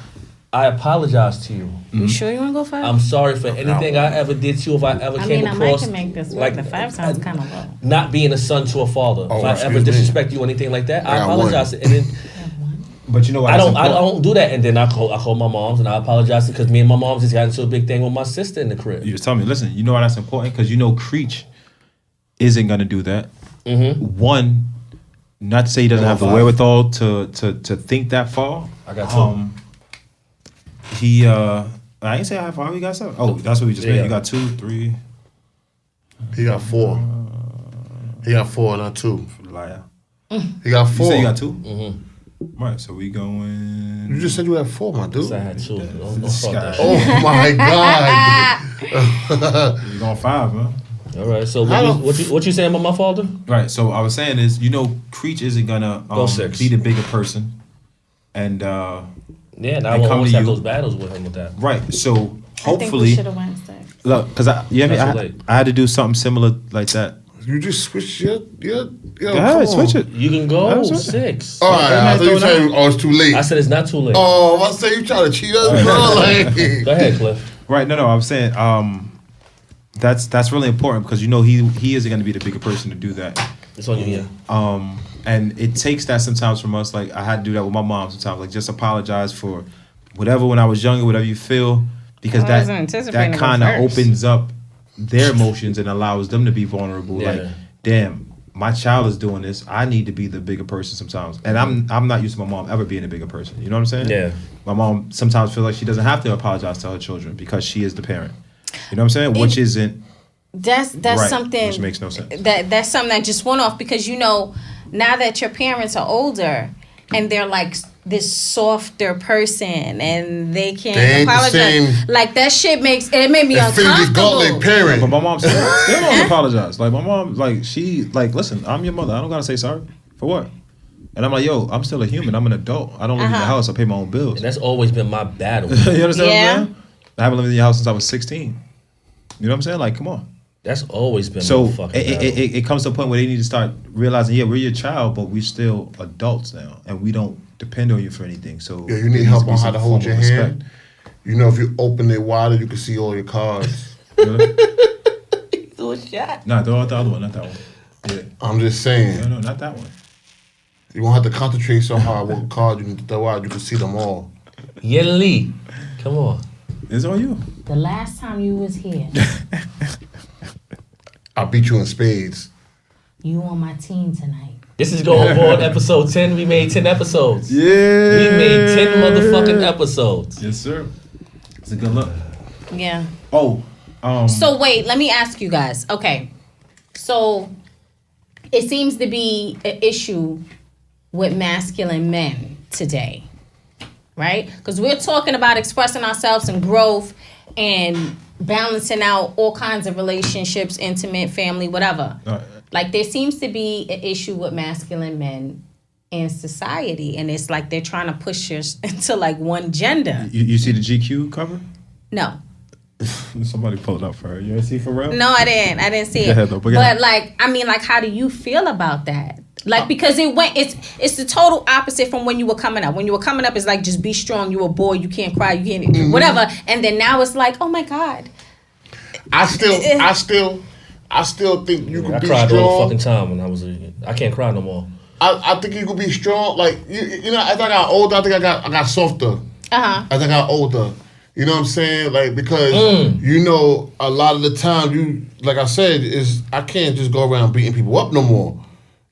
I apologize to you. You sure you want to go 5? I'm sorry for anything I ever did to you. If I ever I came mean, I might across can make this work. like The 5 sounds kind of low. not being a son to a father. Oh, if I ever excuse me. disrespect you or anything like that, I got apologize. And then But you know what? I that's don't important. do that. And then I call my moms and I apologize because me and my mom just got into a big thing with my sister in the crib. You just tell me. Listen, you know why that's important? Because you know Creech isn't gonna do that. One, not to say he doesn't have the wherewithal to think that far. I got two. He I ain't say I have 5. He got 7. Oh, that's what we just made. Yeah. You got 2, 3. He got 4. He got 4, not 2. Liar. He got You 4. say you got 2? Right. So we going. You just said you had 4, my dude. So I had 2. Don't This fuck guy. that shit. Oh my God. You going 5, man? All right. So How what you saying about my father? Right. So I was saying is, you know, Creech isn't gonna Go 6. be the bigger person, and Yeah, and I They will come always to have you. those battles with him with that. right. So I think we hopefully, should have went 6. look, because I Not too late. had to do something similar like that. You just switched your Go come ahead, on. switch it. You can go That's right. 6. All right, I thought you said, oh, it's too late. I said it's not too late. Oh, I say you trying to cheat us, bro. Like, Go ahead, Cliff. Right. No. I'm saying that's really important because you know he isn't gonna be the bigger person to do that. It's on you here. And it takes that sometimes from us. Like I had to do that with my mom sometimes. Like just apologize for whatever when I was younger, whatever you feel, because I wasn't anticipating that to go kind of first. opens up their emotions and allows them to be vulnerable. Yeah. Like, damn, my child is doing this. I need to be the bigger person sometimes, and I'm not used to my mom ever being a bigger person. You know what I'm saying? Yeah. My mom sometimes feels like she doesn't have to apologize to her children because she is the parent. You know what I'm saying? Which isn't That's right, something which makes no sense. That's something that just went off because you know now that your parents are older and they're like this softer person and they can't They ain't the apologize. same- Like that shit made me that finger got their uncomfortable. But parent. my mom still don't apologize. Like my mom, like she, like listen, I'm your mother. I don't gotta say sorry for what. And I'm like, yo, I'm still a human. I'm an adult. I don't live in the house. I pay my own bills. And that's always been my battle. You understand what Yeah. I'm saying? I haven't lived in your house since I was 16. You know what I'm saying? Like, come on. That's always been So my fucking battle. it comes to a point where they need to start realizing, yeah, we're your child, but we're still adults now, and we don't depend on you for anything. So Yeah, you need there help needs on be how to some hold form your of hand. You know, if you open it wider, you can see all your cards. respect. Do a shot. Nah, throw out the other one, not that one. Yeah. I'm just saying. No, not that one. You won't have to concentrate so hard what card you need to throw out. You can see them all. Yen Lee. Come on. It's on you. The last time you was here, I beat you in spades. you on my team tonight. This is Going Forward episode 10. We made 10 episodes. Yeah. We made 10 motherfucking episodes. Yes, sir. It's a good look. Yeah. Oh, So wait, let me ask you guys. Okay, so it seems to be an issue with masculine men today, right? Because we're talking about expressing ourselves and growth and balancing out all kinds of relationships, intimate, family, whatever. Like there seems to be an issue with masculine men in society, and it's like they're trying to push us into like one gender. you see the GQ cover? No. Somebody pulled up for her. You ever see for real? No, I didn't see it. Go ahead, though, but go but ahead. like, I mean, like, how do you feel about that? Like, because it's the total opposite from when you were coming up. When you were coming up, it's like just be strong. You're a boy. You can't cry. You can't whatever. And then now it's like, oh my God. I still think you I could be cried all the strong. fucking time when I was I can't cry no more. I think you could be strong. Like you know, as I got older, I think I got softer. As I got older. You know what I'm saying? Like, because, you know, a lot of the time, you, like I said, I can't just go around beating people up no more.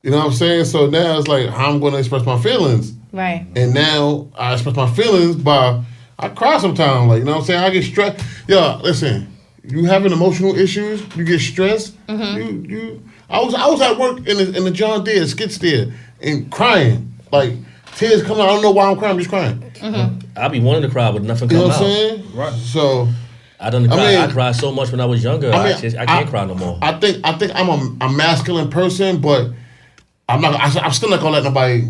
You know what I'm saying? So now it's like, how I'm going to express my feelings. Right. And now I express my feelings by I cry sometimes. Like, you know what I'm saying? I get stressed. Yo, listen, you having emotional issues, you get stressed. I was at work in the John Deere skid steer and crying, like tears coming out. I don't know why I'm crying. I'm just crying. I be wanting to cry, but nothing You know come what I'm out. saying? Right. So I cried so much when I was younger. I can't cry no more. I think I'm a masculine person, but I'm still not gonna let nobody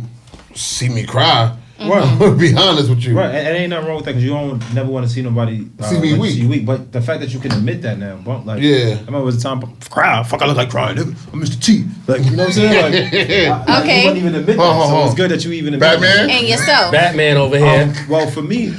see me cry. Right. To be honest with you. Right, and ain't nothing wrong with that because you don't never want to see nobody See me like, weak. see you weak. But the fact that you can admit that now, like, Yeah. I remember it was a time cry. Fuck, I look like crying. Nigga. I'm Mr. T. Like, you know what I'm saying? Like, Okay. you wouldn't even admit that. So it's good that you even admit Batman? that. And yourself. Batman over here. Well, for me,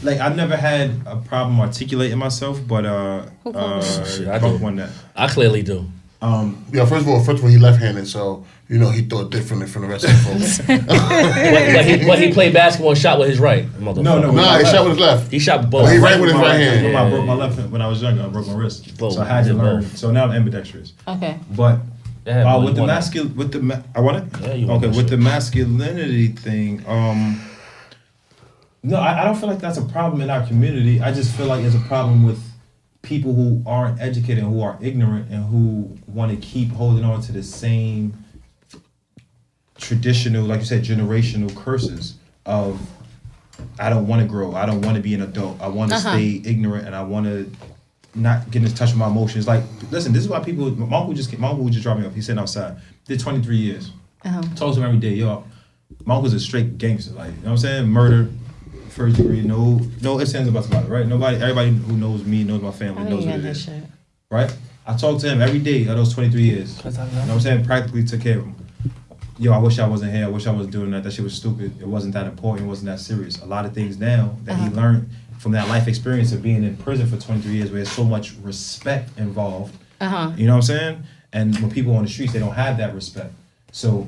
like I never had a problem articulating myself, but Shit, I Buck do. won that. I clearly do. Yeah, first of all, he left-handed, so you know he thought differently from the rest of the folks. But he played basketball and shot with his right. Motherfucker. No. Nah, he shot with his left. He shot both. He right with his right hand. I broke my left hand when I was younger. I broke my wrist, Both. so I had to Yeah, learn. both. So now I'm ambidextrous. Okay. But Yeah, boy, with you the won masculine, I want it. Yeah, you won Okay, that with shit. the masculinity thing, no, I don't feel like that's a problem in our community. I just feel like it's a problem with people who aren't educated and who are ignorant and who want to keep holding on to the same traditional, like you said, generational curses of I don't want to grow, I don't want to be an adult, I want to stay ignorant, and I want to not get in touch with my emotions. Like, listen, this is why people. My uncle just dropped me off. He's sitting outside. Did 23 years. Told him every day, yo, my uncle's a straight gangster. Like, you know what I'm saying? Murder, first degree, no ifs, ands, or buts about it, right? Everybody who knows me, knows my family, knows what it is. Shit. Right? I talked to him every day of those 23 years. You know what I'm saying? Practically took care of him. Yo, I wish I wasn't here. I wish I wasn't doing that. That shit was stupid. It wasn't that important. It wasn't that serious. A lot of things now that he learned from that life experience of being in prison for 23 years, where there's so much respect involved. You know what I'm saying? And when people on the streets, they don't have that respect. So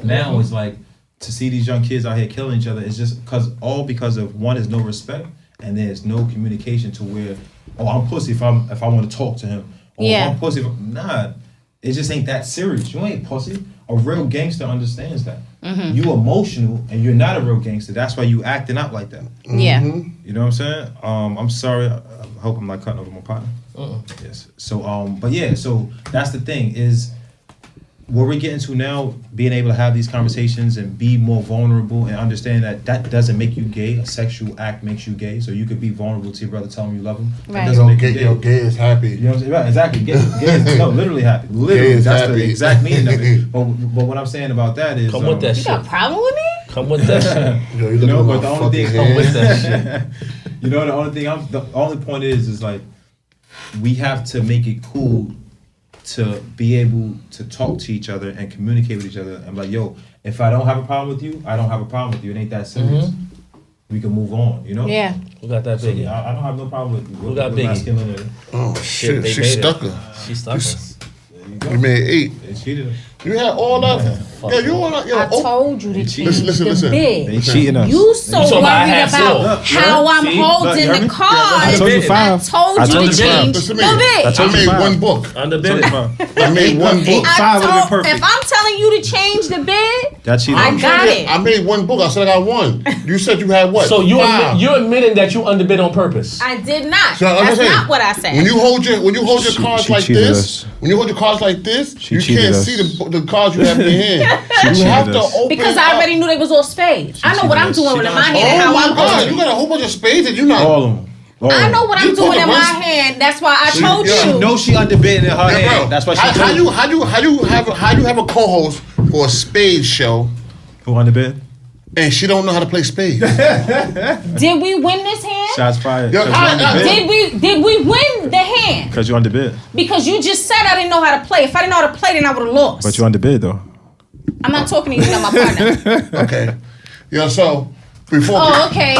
now it's like to see these young kids out here killing each other. It's just because of one is no respect, and there's no communication to where, oh, I'm pussy if I want to talk to him. Or I'm pussy. Nah, it just ain't that serious. You ain't pussy. A real gangster understands that. You emotional and you're not a real gangster. That's why you acting out like that. Yeah. You know what I'm saying? I'm sorry. I hope I'm not cutting over my partner. Yes. So but yeah. So that's the thing is what we're getting to now. Being able to have these conversations and be more vulnerable and understand that doesn't make you gay. A sexual act makes you gay. So you could be vulnerable to your brother, tell him you love him. Right. That doesn't make you Yo, gay is happy. You know what I'm saying? Right, exactly. Gay is, no, literally happy. Literally, is that's happy. the exact meaning of it. But what I'm saying about that is, Come with that You got a shit. problem with me? Come with that shit. Yo, you You looking know, at but my the only fucking thing, Come with hand. that shit. you know, the only point is like we have to make it cool to be able to talk to each other and communicate with each other and be like, yo, if I don't have a problem with you, I don't have a problem with you. It ain't that serious. We can move on, you know? Yeah. Who got that So biggie? yeah, I don't have no problem with Who got with Biggie? masculinity. Oh shit, they she made it. stuck her. She stuck us. There you go. You made 8. They cheated us. You had all that. Fuck Yeah, you all that. I Yeah, told you to change Listen. the bid. They cheating us. You so You talking about I worried had about silk. how I'm See? holding Look, you heard the me? card. I told you 5. I told I you told to you change Listen the to me. bid. I told I you made 5. one book. Under bid. I made one book. 5 would've been perfect. If I'm telling you to change the bid, That cheated. I got it. I made one book. I said I got one. You said you had what? So you're 5. admitting that you underbid on purpose. I did not. So, I'm That's saying, not what I said. When you hold your cards she like cheated this, us. when you hold your cards like this, She you cheated can't us. see the cards you have in your hand. You cheated have to us. open because it I up. already knew they was all spades. I know what I'm cheated us. doing She in my done- hand and Oh how my I'm God! holding You it. got a whole bunch of spades and you not. All of them. I know what I'm You doing in put my the hand. That's why I told yeah. you. She knows she underbid in her Yeah, bro. hand. That's why she how told you have a co-host for a spades show Who underbid? and she don't know how to play spades? Did we win this hand? Shots fired. Yo, Did we win the hand? Because you underbid. Because you just said I didn't know how to play. If I didn't know how to play, then I would have lost. But you underbid though. I'm not talking to you, you're not my partner. Okay. Yeah. So before. Oh, okay.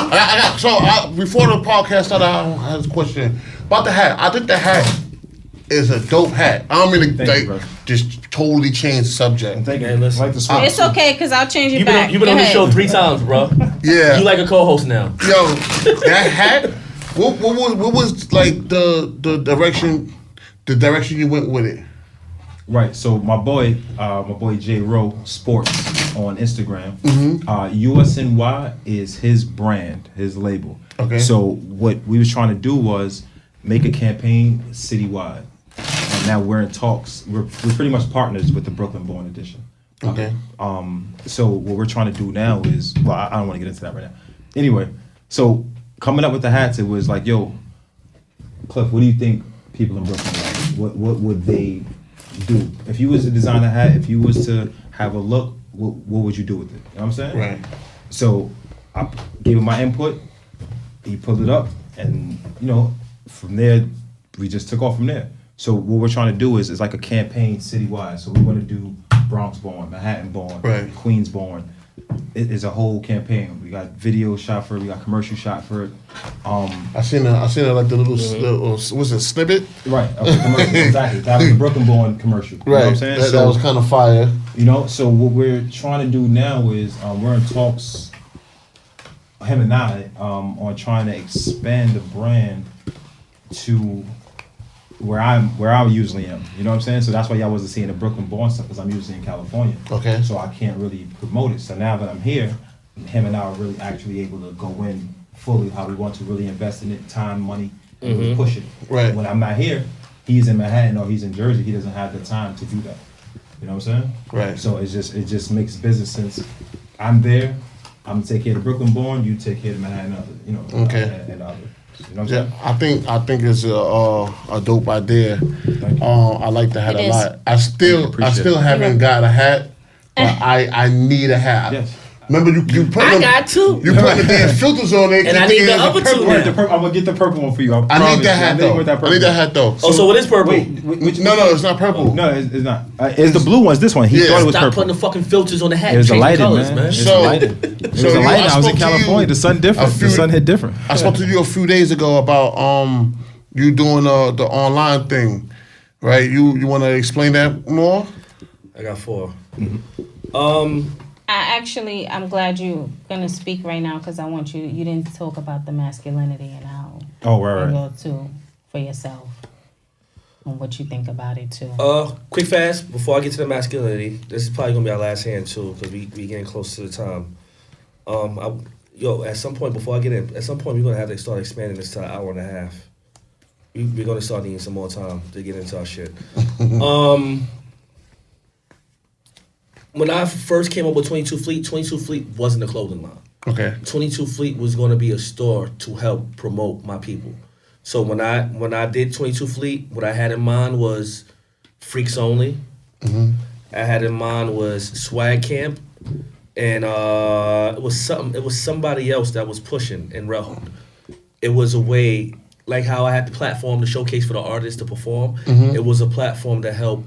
Before the podcast started, I had a question about the hat. I think the hat is a dope hat. I don't mean to Thank you, bro. just totally change the subject. Thank you. Man, listen. Like the sweat. It's okay, because I'll change it You've back. been on Go this ahead. show 3 times, bro. Yeah. You like a co-host now. Yo, that hat. What was like the direction you went with it? Right. So my boy J Rowe Sports on Instagram. Mm-hmm. USNY is his brand, his label. Okay. So what we was trying to do was make a campaign citywide, and now we're in talks. We're pretty much partners with the Brooklyn Born Edition. Okay. So what we're trying to do now is, well, I don't want to get into that right now. Anyway, so coming up with the hats, it was like, yo, Cliff, what do you think people in Brooklyn like? What would they do if you was to design a hat? If you was to have a look, what would you do with it? You know what I'm saying? Right. So I gave him my input. He pulled it up, and from there we just took off from there. So what we're trying to do is like a campaign citywide. So we want to do Bronx born, Manhattan born, Right. Queens born. It is a whole campaign. We got video shot for it. We got commercial shot for it. I seen it like the little was it snippet? Right. Of the commercial. Exactly. That was the Brooklyn born commercial. You know what I'm saying? That was kind of fire. So what we're trying to do now is we're in talks, him and I, on trying to expand the brand to where I usually am. You know what I'm saying? So that's why y'all wasn't seeing the Brooklyn born stuff, because I'm usually in California. Okay. So I can't really promote it. So now that I'm here, him and I are really actually able to go in fully how we want to really invest in it, time, money, and really push it. Right. When I'm not here, he's in Manhattan or he's in Jersey, he doesn't have the time to do that. You know what I'm saying? Right. So it just makes business sense. I'm there, I'm gonna take care of the Brooklyn born, you take care of the Manhattan other, Okay. and other. You know what I'm Yeah, saying? I think it's a dope idea. Thank you. I like the hat It a is. lot. I still Appreciate it. haven't got a hat, but I need a hat. Yes. Remember you put I them, got two. you put the damn filters on it, And I need the other two Where's now. the purple? I'm gonna get the purple one for you. I need that hat though. I need that hat though. Oh, so what is purple? No, it's not purple. No, it's not. It's the blue ones. This one. He Yeah. thought it was Stop purple. putting the fucking filters on the hat. It was and the changing lighting, colors, man. It's So- the lighting. It was so the you- lighting. I was in spoke to California. you The sun different. The sun hit different. I spoke to you a few days ago about you doing the online thing, right? You want to explain that more? I got 4. I'm glad you're gonna speak right now because I want you didn't talk about the masculinity and how Oh, you right. go to for yourself and what you think about it too. Quick fast, before I get to the masculinity, this is probably gonna be our last hand too, because we getting close to the time. At some point before I get in, at some point we're gonna have to start expanding this to an hour and a half. We're gonna start needing some more time to get into our shit. When I first came up with 22 Fleet wasn't a clothing line. Okay. 22 Fleet was going to be a store to help promote my people. So when I did 22 Fleet, what I had in mind was freaks only. I had in mind was swag camp, and it was somebody else that was pushing in Rehoboth. It was a way, like how I had the platform to showcase for the artists to perform. It was a platform to help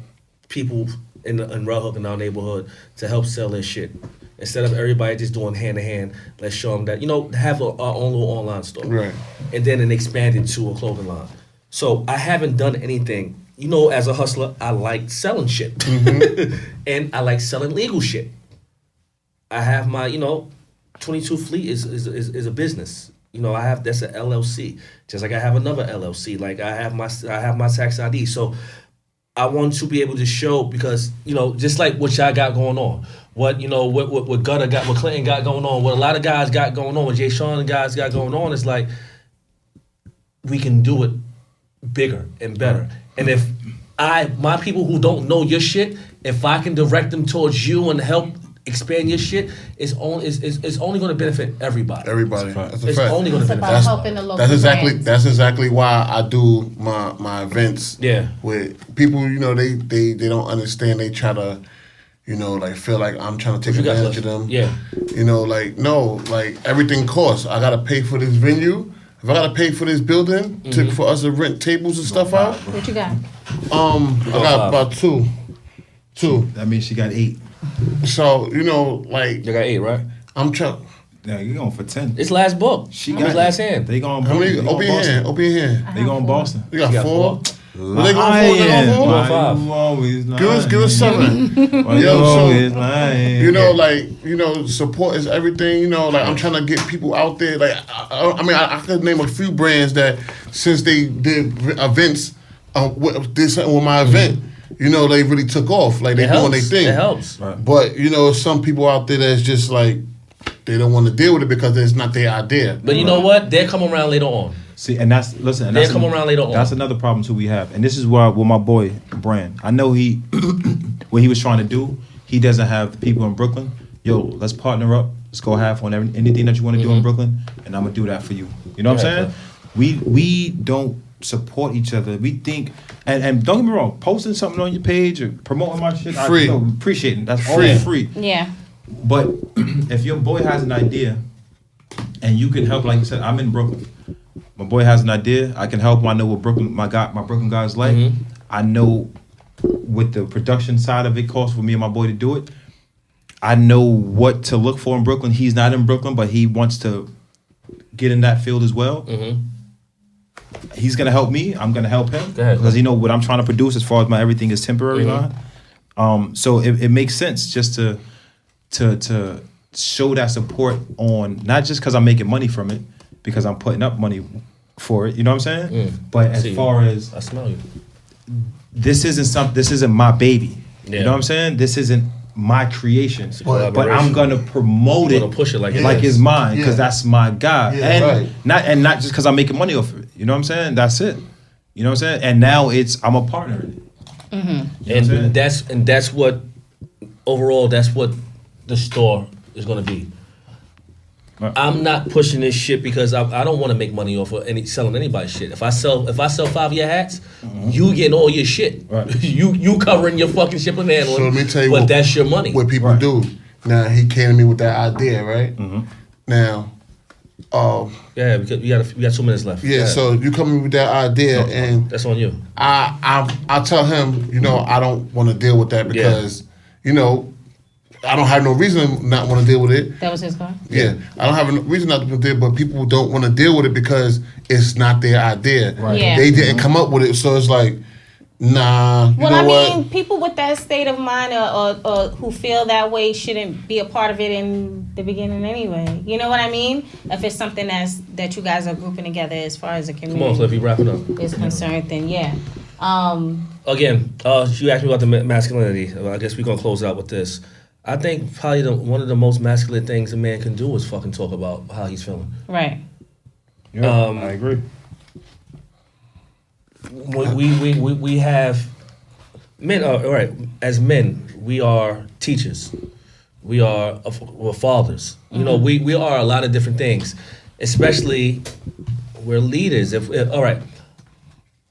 people in Rehoboth, in our neighborhood, to help sell their shit. Instead of everybody just doing hand to hand, let's show them that, have our own little online store. Right. And then it expanded to a clothing line. So I haven't done anything. As a hustler, I like selling shit. And I like selling legal shit. I have my, 22 Fleet is a business. That's an LLC. Just like I have another LLC. Like I have my tax ID. So I want to be able to show, because just like what y'all got going on, what Gutter got, what Clinton got going on, what a lot of guys got going on, what Jay Sean and guys got going on, is like we can do it bigger and better. And if my people who don't know your shit, if I can direct them towards you and help expand your shit, it's only going to benefit everybody. Everybody. That's a It's fact. only going It's to benefit. about helping the local brands. That's exactly why I do my events. Yeah. With people, they don't understand. They try to, feel like I'm trying to take You got advantage of Cliff. them. Yeah. No, everything costs. I gotta pay for this venue. If I gotta pay for this building for us to rent tables and stuff out, What you got? I got about two. That means she got 8. So You got 8, right? I'm trying. Yeah, you going for 10. It's last book. She How got much last hand? They going. How many? They Open your hand. Open your hand. They going Boston. You got You got 4. 4? What they going for? They going for? Lying. 5. You always Give us 7. Why you Yo, always so, lying? support is everything. I'm trying to get people out there. Like, I could name a few brands that since they did events, did something with my event. you know, they really took off. Like they doing their thing. It helps. Right. But you know, some people out there that's just like they don't want to deal with it because it's not their idea. But you know what? They'll come around later on. See, and that's listen. And They'll that's come around later on. That's another problem too we have, and this is why with my boy Brand. I know he, what he was trying to do. He doesn't have the people in Brooklyn. Yo, let's partner up. Let's go half on anything that you want to do in Brooklyn, and I'm gonna do that for you. You know what I'm saying? We don't support each other. We think, and don't get me wrong, posting something on your page or promoting my shit, Free. I appreciate it. That's all free. Yeah. But if your boy has an idea, and you can help, like you said, I'm in Brooklyn. My boy has an idea. I can help him. I know what Brooklyn, my Brooklyn guys like. I know what the production side of it costs for me and my boy to do it. I know what to look for in Brooklyn. He's not in Brooklyn, but he wants to get in that field as well. He's gonna help me. I'm gonna help him because you know what I'm trying to produce as far as my everything is temporary line. So it makes sense just to show that support on not just because I'm making money from it, because I'm putting up money for it. You know what I'm saying? But as far as I smell you. This isn't my baby. You know what I'm saying? This isn't my creation. But I'm gonna promote it, push it like it's mine, because that's my guy. Yeah, not just because I'm making money off of it. You know what I'm saying? That's it. You know what I'm saying? And now I'm a partner in it. You know And that's what overall that's what the store is gonna be. I'm not pushing this shit because I don't want to make money off of selling anybody's shit. If I sell 5 of your hats, you getting all your shit. Right. You covering your fucking shipping and handling. So let me tell you but that's your money. What people do. Now he came to me with that idea, right? Now, yeah, because we got 2 minutes left. yeah. So you come in with that idea, and that's on you. I tell him, you know, I don't want to deal with that because, you know, I don't have no reason to not want to deal with it. That was his car? Yeah. I don't have a reason not to deal, but people don't want to deal with it because it's not their idea. Right. Yeah. They didn't come up with it, so it's like, nah. You Well, know I mean, what? people with that state of mind or who feel that way shouldn't be a part of it in the beginning anyway. You know what I mean? If it's something that you guys are grouping together as far as a community Come on, Cliffy, wrap it up. is concerned, then yeah. Again, you asked me about the masculinity. I guess we're gonna close out with this. I think probably one of the most masculine things a man can do is fucking talk about how he's feeling. Right. Yeah, I agree. We have men. All right, as men, we are teachers. We're fathers. You know, we are a lot of different things. Especially, we're leaders. If all right,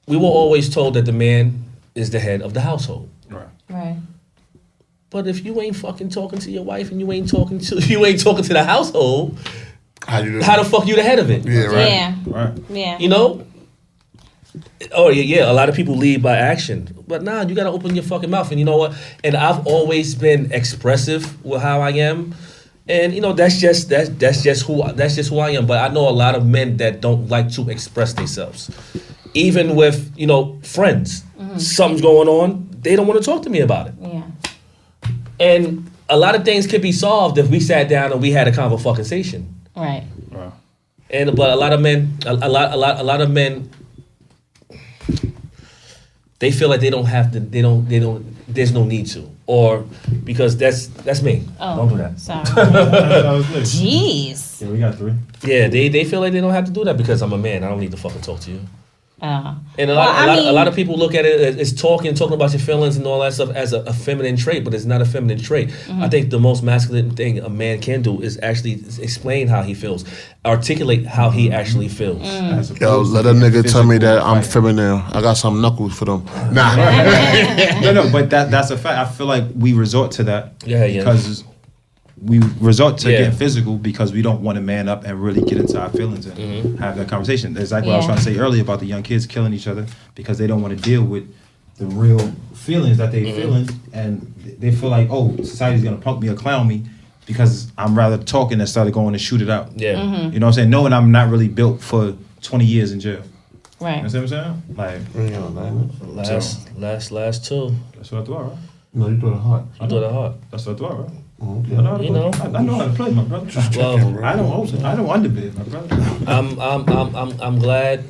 we were always told that the man is the head of the household. Right. But if you ain't fucking talking to your wife and you ain't talking to the household, how the fuck you the head of it? Yeah, right. Yeah. Right. Yeah. You know? Oh yeah, a lot of people lead by action. But nah, you gotta open your fucking mouth. And you know what? And I've always been expressive with how I am. And you know, that's just who I am. But I know a lot of men that don't like to express themselves. Even with, you know, friends. Something's going on, they don't want to talk to me about it. Yeah. And a lot of things could be solved if we sat down and we had a conversation. Right. But a lot of men, a lot of men, they feel like they don't have to. They don't. There's no need to, or because that's me. Oh, don't do that. Sorry. Jeez. Jeez. Yeah, we got 3. Yeah, they feel like they don't have to do that because I'm a man. I don't need to fucking talk to you. And a lot of people look at it as talking about your feelings and all that stuff as a feminine trait, but it's not a feminine trait. I think the most masculine thing a man can do is actually explain how he feels, articulate how he actually feels. Yo, let a nigga tell me that I'm feminine. I got some knuckles for them. Nah. No, but that's a fact. I feel like we resort to that because we resort to getting physical because we don't want to man up and really get into our feelings and have that conversation. It's like what I was trying to say earlier about the young kids killing each other because they don't want to deal with the real feelings that they're feeling, and they feel like, oh, society's gonna punk me or clown me because I'm rather talking instead of going to shoot it out. Yeah. You know what I'm saying? Knowing I'm not really built for 20 years in jail. Right. You know what I'm saying? Like, Last two. that's what I thought, right? No, you doing it hard. You do that hard. That's what I thought, right? Okay. I know how to You play. know. I know how to play, my brother. Well, I don't underbid, my brother. I'm glad.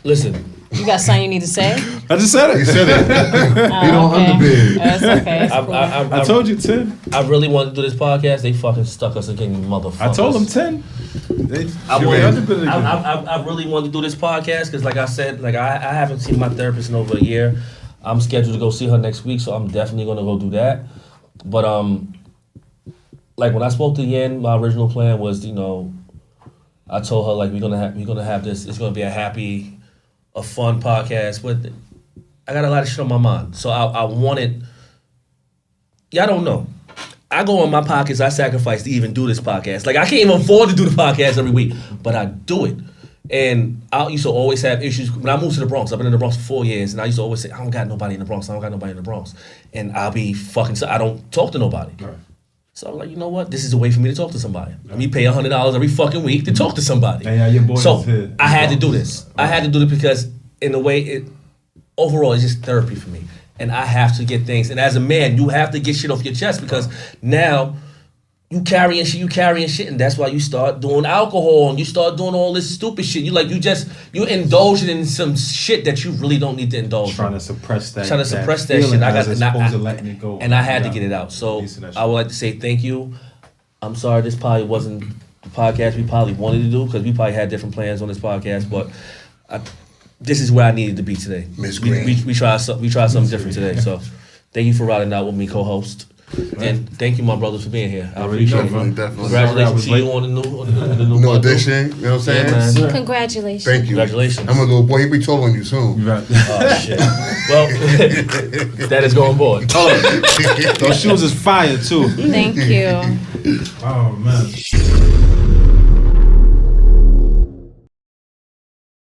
Listen, You got something you need to say? I just said He it. said it. He don't okay. underbid. That's okay. It's cool. I told you 10. I really wanted to do this podcast. They fucking stuck us again, you motherfuckers. I told them 10. I really wanted to do this podcast because, like I said, like I haven't seen my therapist in over a year. I'm scheduled to go see her next week, so I'm definitely gonna go do that. But like when I spoke to Yen, my original plan was, you know, I told her like we're gonna have this. It's gonna be a fun podcast, but I got a lot of shit on my mind, so I wanted. Y'all don't know. I go in my pockets, I sacrifice to even do this podcast. Like, I can't even afford to do the podcast every week, but I do it. And I used to always have issues. When I moved to the Bronx, I've been in the Bronx for 4 years, and I used to always say, I don't got nobody in the Bronx, And I'll be fucking, I don't talk to nobody. Right. So I'm like, you know what? This is a way for me to talk to somebody. Let me pay $100 every fucking week to talk to somebody. And yeah, your boy so is here. I had to do this. I had to do it because, in a way, overall, it's just therapy for me. And I have to get things. And as a man, you have to get shit off your chest because now you carrying shit, and that's why you start doing alcohol and you start doing all this stupid shit. You indulging in some shit that you really don't need to indulge. Trying to suppress that. Trying to suppress that shit. Letting it go. And I had to get it out. So I would like to say thank you. I'm sorry this probably wasn't the podcast we probably wanted to do because we probably had different plans on this podcast, but this is where I needed to be today. Miss Green. We tried something different today. So thank you for riding out with me, co-host. And thank you, my brothers, for being here. I appreciate it. Definitely. Congratulations to you on the new No audition, you know what I'm saying? Yeah, man. Congratulations. Thank you. Congratulations. I'm a little boy, he be trolling you soon. Right. Oh, shit. Well, that is going board. Those shoes is fire, too. Thank you. Oh, man.